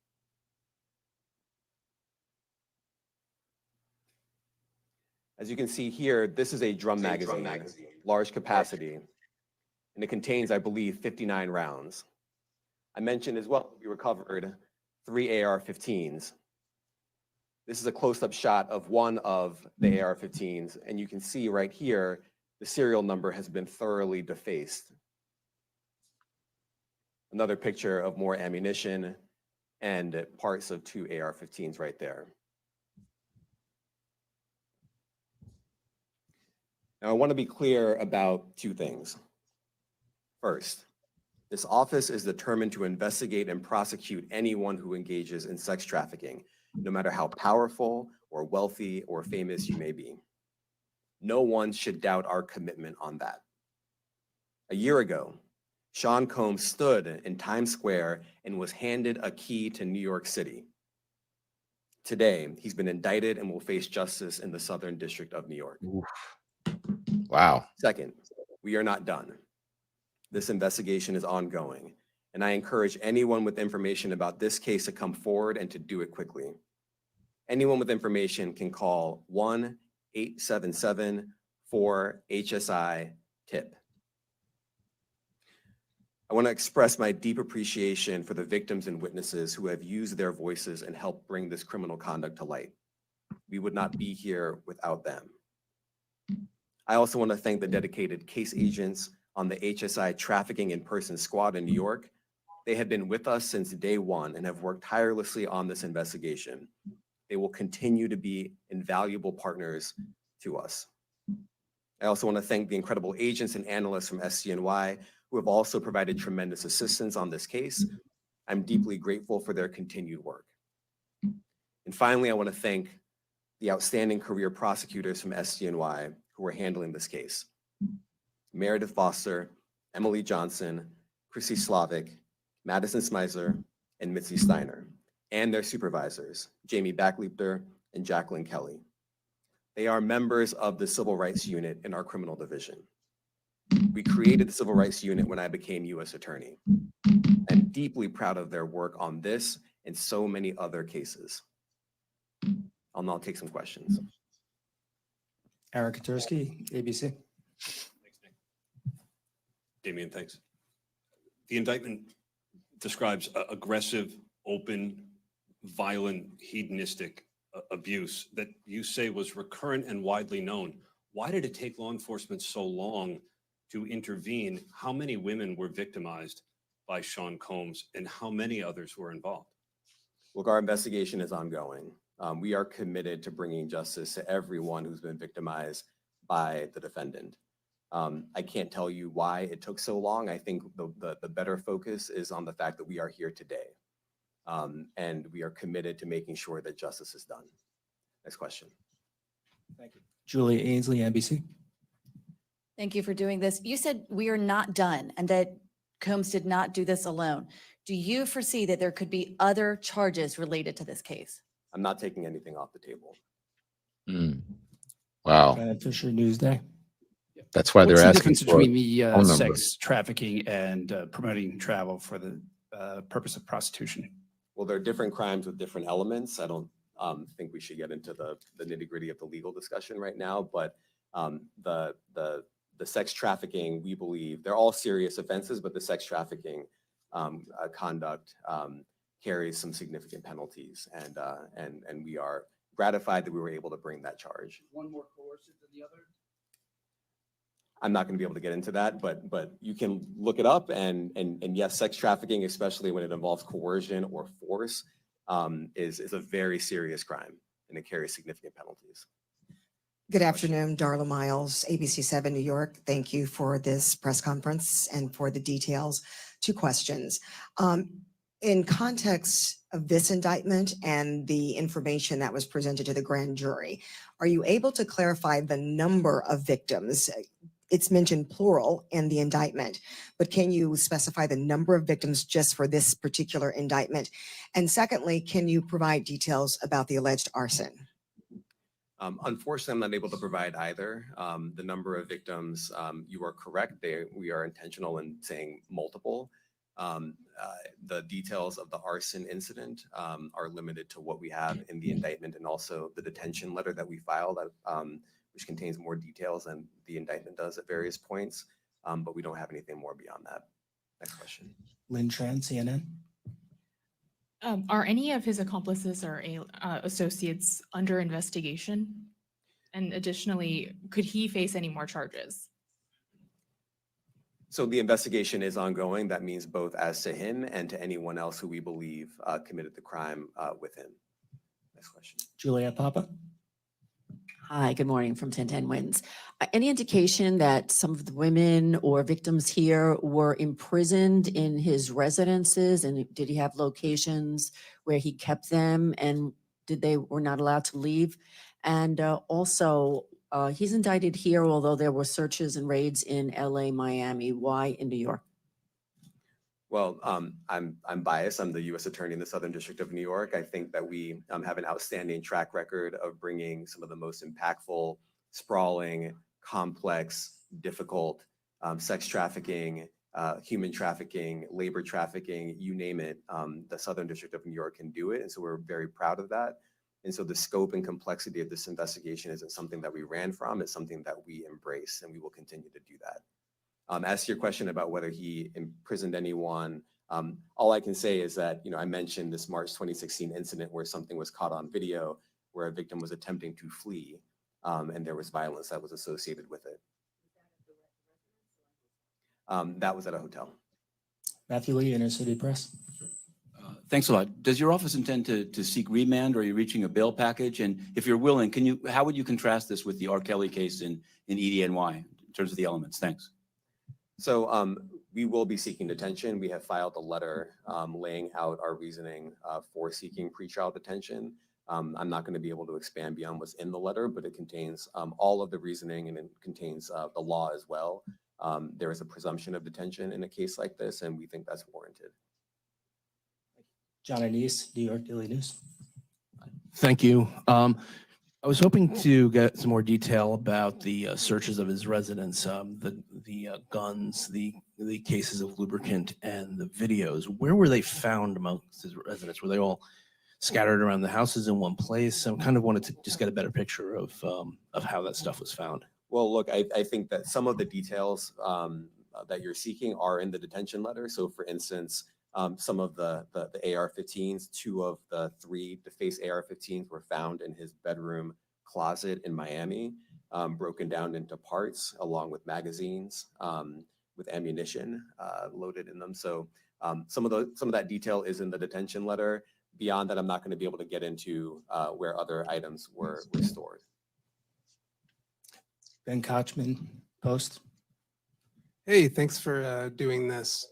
As you can see here, this is a drum magazine, large capacity, and it contains, I believe, 59 rounds. I mentioned as well, we recovered 3 AR-15s. This is a close-up shot of one of the AR-15s, and you can see right here, the serial number has been thoroughly defaced. Another picture of more ammunition and parts of 2 AR-15s right there. Now, I want to be clear about 2 things. First, this office is determined to investigate and prosecute anyone who engages in sex trafficking, no matter how powerful or wealthy or famous you may be. No one should doubt our commitment on that. A year ago, Sean Combs stood in Times Square and was handed a key to New York City. Today, he's been indicted and will face justice in the Southern District of New York. Oof. Wow. Second, we are not done. This investigation is ongoing, and I encourage anyone with information about this case to come forward and to do it quickly. Anyone with information can call 1-877-4HSI-TIP. I want to express my deep appreciation for the victims and witnesses who have used their voices and helped bring this criminal conduct to light. We would not be here without them. I also want to thank the dedicated case agents on the HSI Trafficking in Person Squad in New York. They have been with us since day one and have worked tirelessly on this investigation. They will continue to be invaluable partners to us. I also want to thank the incredible agents and analysts from SCNY who have also provided tremendous assistance on this case. I'm deeply grateful for their continued work. And finally, I want to thank the outstanding career prosecutors from SCNY who are handling this case. Meredith Foster, Emily Johnson, Chrissy Slavic, Madison Smeisler, and Mitzi Steiner, and their supervisors, Jamie Backleapter and Jacqueline Kelly. They are members of the Civil Rights Unit in our criminal division. We created the Civil Rights Unit when I became U.S. Attorney. I'm deeply proud of their work on this and so many other cases. I'll now take some questions. Aaron Katursky, ABC. Damian, thanks. The indictment describes aggressive, open, violent, hedonistic abuse that you say was recurrent and widely known. Why did it take law enforcement so long to intervene? How many women were victimized by Sean Combs, and how many others were involved? Look, our investigation is ongoing. We are committed to bringing justice to everyone who's been victimized by the defendant. I can't tell you why it took so long. I think the better focus is on the fact that we are here today. And we are committed to making sure that justice is done. Next question. Thank you. Julia Ainsley, NBC. Thank you for doing this. You said we are not done and that Combs did not do this alone. Do you foresee that there could be other charges related to this case? I'm not taking anything off the table. Wow. Brad Fisher, Newsday. That's why What's they're the asking difference for between the phone number. sex trafficking and promoting travel for the purpose of prostitution? Well, there are different crimes with different elements. I don't think we should get into the nitty gritty of the legal discussion right now, but the sex trafficking, we believe, they're all serious offenses, but the sex trafficking conduct carries some significant penalties, and we are gratified that we were able to bring that charge. One more coercive than the other? I'm not going to be able to get into that, but you can look it up, and yes, sex trafficking, especially when it involves coercion or force, is a very serious crime, and it carries significant penalties. Good afternoon, Darla Miles, ABC7 New York. Thank you for this press conference and for the details. 2 questions. In context of this indictment and the information that was presented to the grand jury, are you able to clarify the number of victims? It's mentioned plural in the indictment, but can you specify the number of victims just for this particular indictment? And secondly, can you provide details about the alleged arson? Unfortunately, I'm not able to provide either. The number of victims, you are correct. We are intentional in saying multiple. The details of the arson incident are limited to what we have in the indictment and also the detention letter that we filed, which contains more details than the indictment does at various points, but we don't have anything more beyond that. Next question. Lynn Tran, CNN. Are any of his accomplices or associates under investigation? And additionally, could he face any more charges? So the investigation is ongoing. That means both as to him and to anyone else who we believe committed the crime with him. Next question. Juliet Papa. Hi, good morning from 1010 Wins. Any indication that some of the women or victims here were imprisoned in his residences, and did he have locations where he kept them, and they were not allowed to leave? And also, he's indicted here, although there were searches and raids in LA, Miami. Why in New York? Well, I'm biased. I'm the U.S. Attorney in the Southern District of New York. I think that we have an outstanding track record of bringing some of the most impactful, sprawling, complex, difficult sex trafficking, human trafficking, labor trafficking, you name it. The Southern District of New York can do it, and so we're very proud of that. And so the scope and complexity of this investigation isn't something that we ran from. It's something that we embrace, and we will continue to do that. As to your question about whether he imprisoned anyone, all I can say is that, I mentioned this March 2016 incident where something was caught on video where a victim was attempting to flee, and there was violence that was associated with it. That was at a hotel. Matthew Lee, Inner City Press. Thanks a lot. Does your office intend to seek remand, or are you reaching a bail package? And if you're willing, how would you contrast this with the R. Kelly case in EDNY in terms of the elements? Thanks. So we will be seeking detention. We have filed a letter laying out our reasoning for seeking pretrial detention. I'm not going to be able to expand beyond what's in the letter, but it contains all of the reasoning, and it contains the law as well. There is a presumption of detention in a case like this, and we think that's warranted. John Anise, New York Daily News. Thank you. I was hoping to get some more detail about the searches of his residence, the guns, the cases of lubricant, and the videos. Where were they found amongst his residents? Were they all scattered around the houses in one place? I kind of wanted to just get a better picture of how that stuff was found. Well, look, I think that some of the details that you're seeking are in the detention letter. So, for instance, some of the AR-15s. 2 of the 3 DeFace AR-15s were found in his bedroom closet in Miami, broken down into parts along with magazines with ammunition loaded in them. So some of that detail is in the detention letter. Beyond that, I'm not going to be able to get into where other items were stored. Ben Kochman, Post. Hey, thanks for doing this.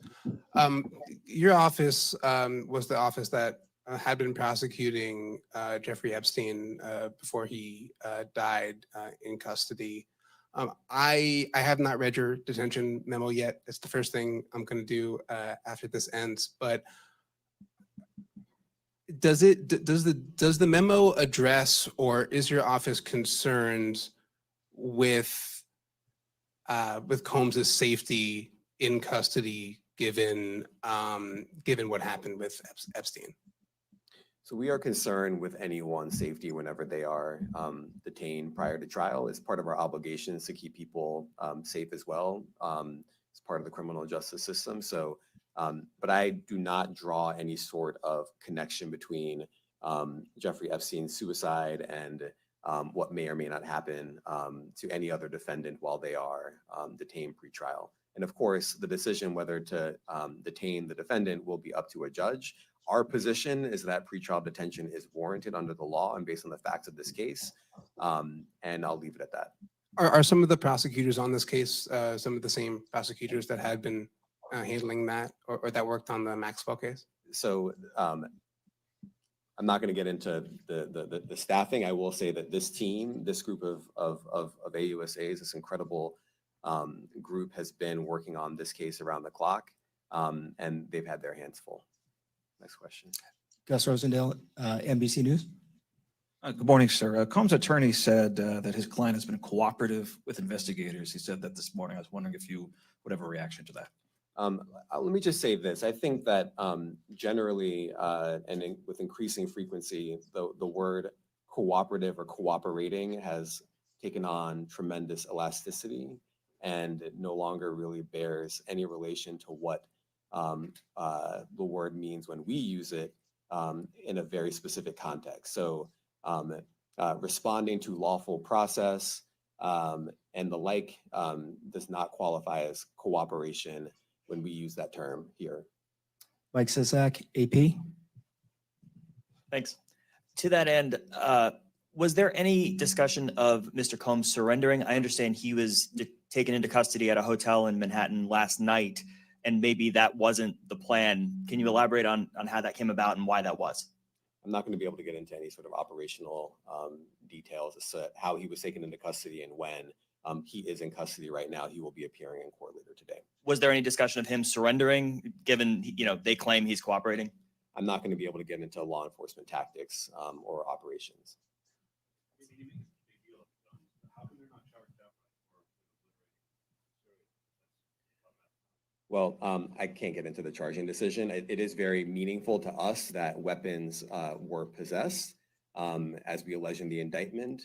Your office was the office that had been prosecuting Jeffrey Epstein before he died in custody. I have not read your detention memo yet. It's the first thing I'm going to do after this ends. But does the memo address, or is your office concerned with Combs's safety in custody, given what happened with Epstein? So we are concerned with anyone's safety whenever they are detained prior to trial. It's part of our obligations to keep people safe as well. It's part of the criminal justice system. So, but I do not draw any sort of connection between Jeffrey Epstein's suicide and what may or may not happen to any other defendant while they are detained pre-trial. And of course, the decision whether to detain the defendant will be up to a judge. Our position is that pretrial detention is warranted under the law and based on the facts of this case. And I'll leave it at that. Are some of the prosecutors on this case some of the same prosecutors that had been handling that or that worked on the Maxwell case? So I'm not going to get into the staffing. I will say that this team, this group of AUSAs, this incredible group has been working on this case around the clock, and they've had their hands full. Next question. Gus Rosendale, NBC News. Good morning, sir. Combs' attorney said that his client has been cooperative with investigators. He said that this morning. I was wondering if you would have a reaction to that. Let me just say this. I think that generally with increasing frequency, the word cooperative or cooperating has taken on tremendous elasticity, and it no longer really bears any relation to what the word means when we use it in a very specific context. So responding to lawful process and the like does not qualify as cooperation when we use that term here. Mike Sisak, AP. Thanks. To that end, was there any discussion of Mr. Combs surrendering? I understand he was taken into custody at a hotel in Manhattan last night, and maybe that wasn't the plan. Can you elaborate on how that came about and why that was? I'm not going to be able to get into any sort of operational details as to how he was taken into custody and when. He is in custody right now. He will be appearing in court later today. Was there any discussion of him surrendering, given they claim he's cooperating? I'm not going to be able to get into law enforcement tactics or operations. Well, I can't get into the charging decision. It is very meaningful to us that weapons were possessed, as we allege in the indictment.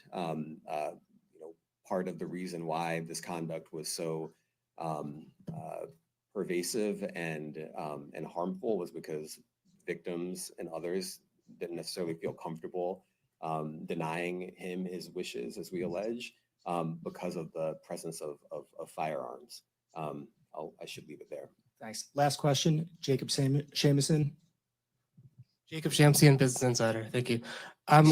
Part of the reason why this conduct was so pervasive and harmful was because victims and others didn't necessarily feel comfortable denying him his wishes, as we allege, because of the presence of firearms. I should leave it there. Thanks. Last question, Jacob Shamison. Jacob Shamsian, Business Insider. Thank you.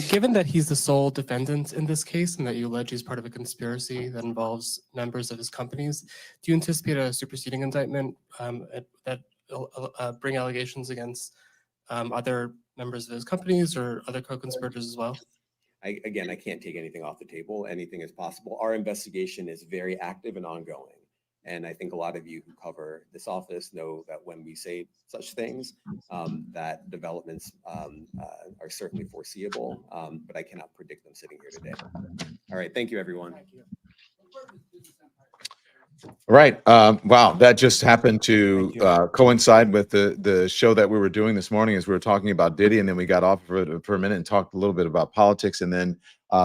Given that he's the sole defendant in this case and that you allege he's part of a conspiracy that involves members of his companies, do you anticipate a superseding indictment that bring allegations against other members of his companies or other co-conspirators as well? I can't take anything off the table. Anything is possible. Our investigation is very active and ongoing. And I think a lot of you who cover this office know that when we say such things, that developments are certainly foreseeable, but I cannot predict them sitting here today. All right. Thank you, everyone. Right. Wow. That just happened to coincide with the show that we were doing this morning as we were talking about Diddy. And then we got off for a minute and talked a little bit about politics. And then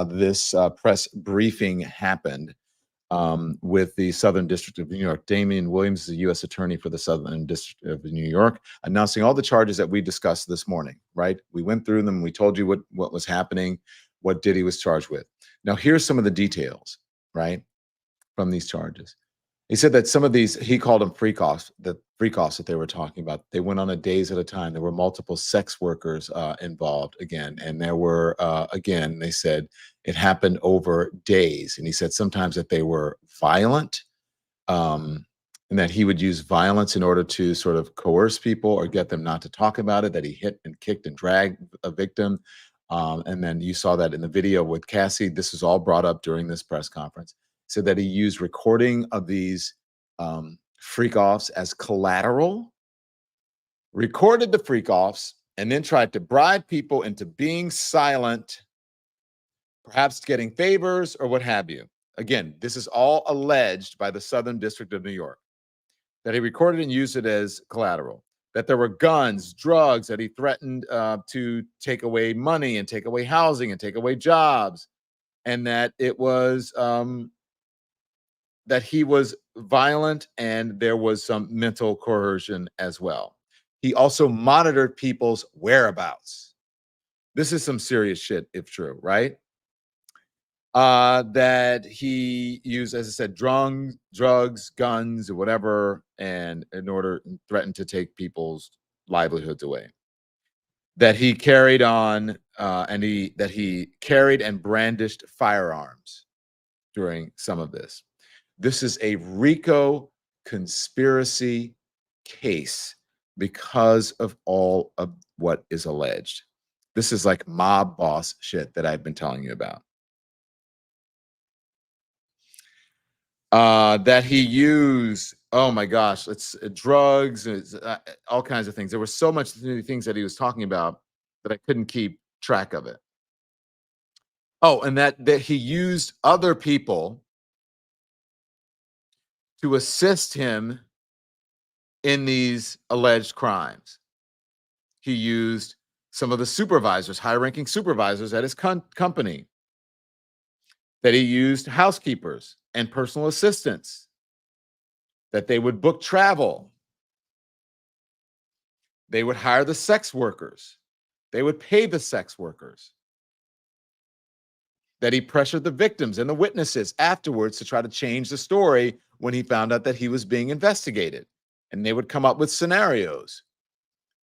this press briefing happened. with the Southern District of New York. Damian Williams is the U.S. Attorney for the Southern District of New York, announcing all the charges that we discussed this morning, right? We went through them. We told you what was happening, what Diddy was charged with. Now, here's some of the details, right, from these charges. He said that some of these, he called them freak offs, the freak offs that they were talking about. They went on a days at a time. There were multiple sex workers involved again. And there were, again, they said it happened over days. And he said sometimes that they were violent, and that he would use violence in order to sort of coerce people or get them not to talk about it, that he hit and kicked and dragged a victim. And then you saw that in the video with Cassie. This was all brought up during this press conference. Said that he used recording of these freak offs as collateral, recorded the freak offs, and then tried to bribe people into being silent, perhaps getting favors or what have you. Again, this is all alleged by the Southern District of New York, that he recorded and used it as collateral, that there were guns, drugs, that he threatened to take away money and take away housing and take away jobs, and that it was that he was violent and there was some mental coercion as well. He also monitored people's whereabouts. This is some serious shit, if true, right? That he used, as I said, drugs, guns, or whatever, and in order threatened to take people's livelihoods away. That he carried on, that he carried and brandished firearms during some of this. This is a RICO conspiracy case because of all of what is alleged. This is like mob boss shit that I've been telling you about. That he used, oh my gosh, it's drugs, it's, all kinds of things. There were so much things that he was talking about that I couldn't keep track of it. Oh, and that he used other people to assist him in these alleged crimes. He used some of the supervisors, high-ranking supervisors at his company. That he used housekeepers and personal assistants. That they would book travel. They would hire the sex workers. They would pay the sex workers. That he pressured the victims and the witnesses afterwards to try to change the story when he found out that he was being investigated. And they would come up with scenarios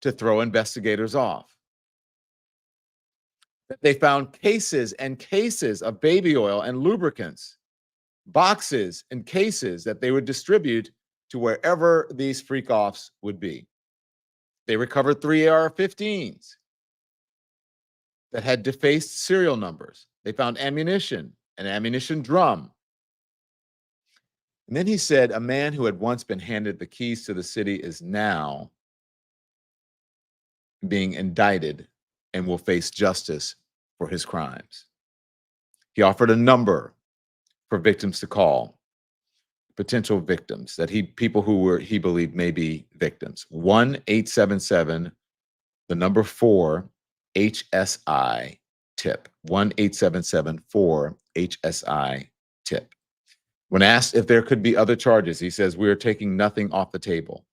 to throw investigators off. They found cases and cases of baby oil and lubricants, boxes and cases that they would distribute to wherever these freak-offs would be. They recovered 3 AR-15s that had defaced serial numbers. They found ammunition, an ammunition drum. And then he said, a man who had once been handed the keys to the city is now being indicted and will face justice for his crimes. He offered a number for victims to call, potential victims, that people who he believed may be victims. 1-877, the number 4, HSI tip. 1-877-4 HSI-TIP. When asked if there could be other charges, he says, we are taking nothing off the table.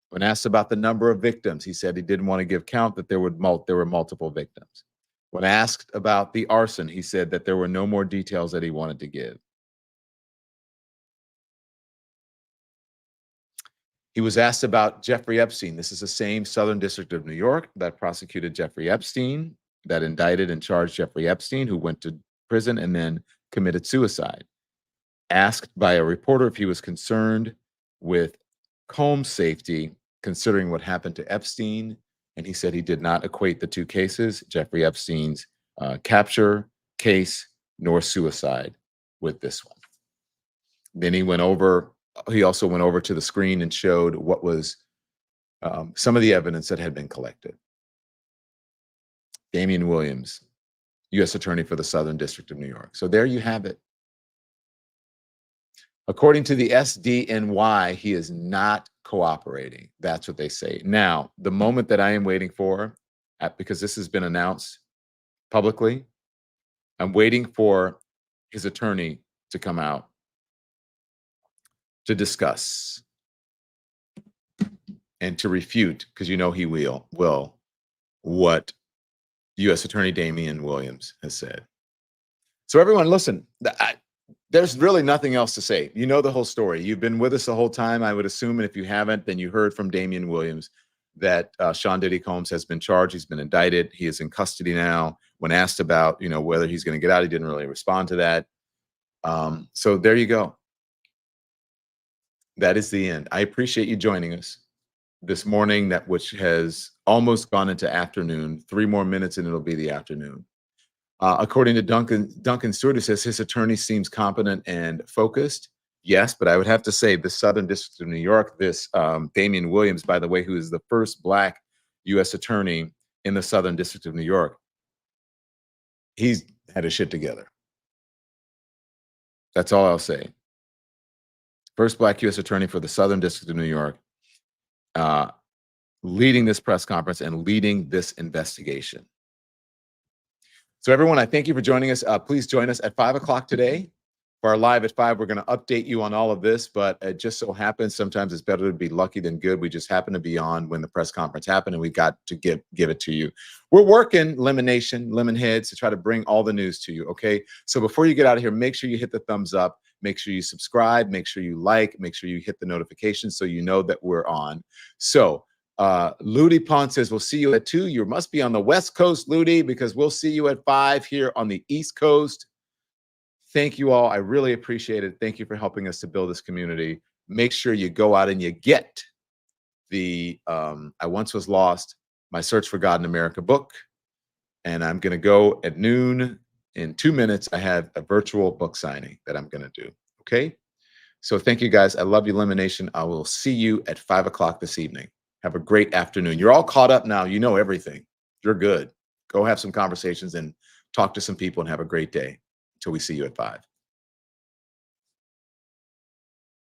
When asked about the number of victims, he said he didn't want to give count, that there were multiple victims. When asked about the arson, he said that there were no more details that he wanted to give. He was asked about Jeffrey Epstein. This is the same Southern District of New York that prosecuted Jeffrey Epstein, that indicted and charged Jeffrey Epstein, who went to prison and then committed suicide. Asked by a reporter if he was concerned with Combs' safety, considering what happened to Epstein, and he said he did not equate the two cases, Jeffrey Epstein's capture case nor suicide, with this one. Then he also went over to the screen and showed what was some of the evidence that had been collected. Damian Williams, U.S. Attorney for the Southern District of New York. So there you have it. According to the SDNY, he is not cooperating. That's what they say. Now, the moment that I am waiting for, because this has been announced publicly, I'm waiting for his attorney to come out to discuss and to refute, because you know he will, what U.S. Attorney Damian Williams has said. So everyone, listen, there's really nothing else to say. You know the whole story. You've been with us the whole time, I would assume, and if you haven't, then you heard from Damian Williams that Sean Diddy Combs has been charged. He's been indicted. He is in custody now. When asked about, whether he's going to get out, he didn't really respond to that. So there you go. That is the end. I appreciate you joining us this morning, which has almost gone into afternoon. 3 more minutes and it'll be the afternoon. According to Duncan Stewart, who says his attorney seems competent and focused. Yes, but I would have to say the Southern District of New York, this Damian Williams, by the way, who is the first Black U.S. attorney in the Southern District of New York, he's had his shit together. That's all I'll say. First Black U.S. attorney for the Southern District of New York, leading this press conference and leading this investigation. So everyone, I thank you for joining us. Please join us at 5 o'clock today. For our live at 5, we're going to update you on all of this, but it just so happens sometimes it's better to be lucky than good. We just happen to be on when the press conference happened, and we got to give it to you. We're working, Lemon Nation, Lemon Heads, to try to bring all the news to you, okay? So before you get out of here, make sure you hit the thumbs up. Make sure you subscribe. Make sure you like. Make sure you hit the notifications so you know that we're on. So Ludi Pond says, we'll see you at 2. You must be on the West Coast, Ludi, because we'll see you at 5 here on the East Coast. Thank you all. I really appreciate it. Thank you for helping us to build this community. Make sure you go out and you get the I Once Was Lost, My Search for God in America book. And I'm going to go at noon. In 2 minutes, I have a virtual book signing that I'm going to do. Okay? So thank you, guys. I love you, Lemon Nation. I will see you at 5 o'clock this evening. Have a great afternoon. You're all caught up now. You know everything. You're good. Go have some conversations and talk to some people and have a great day until we see you at 5.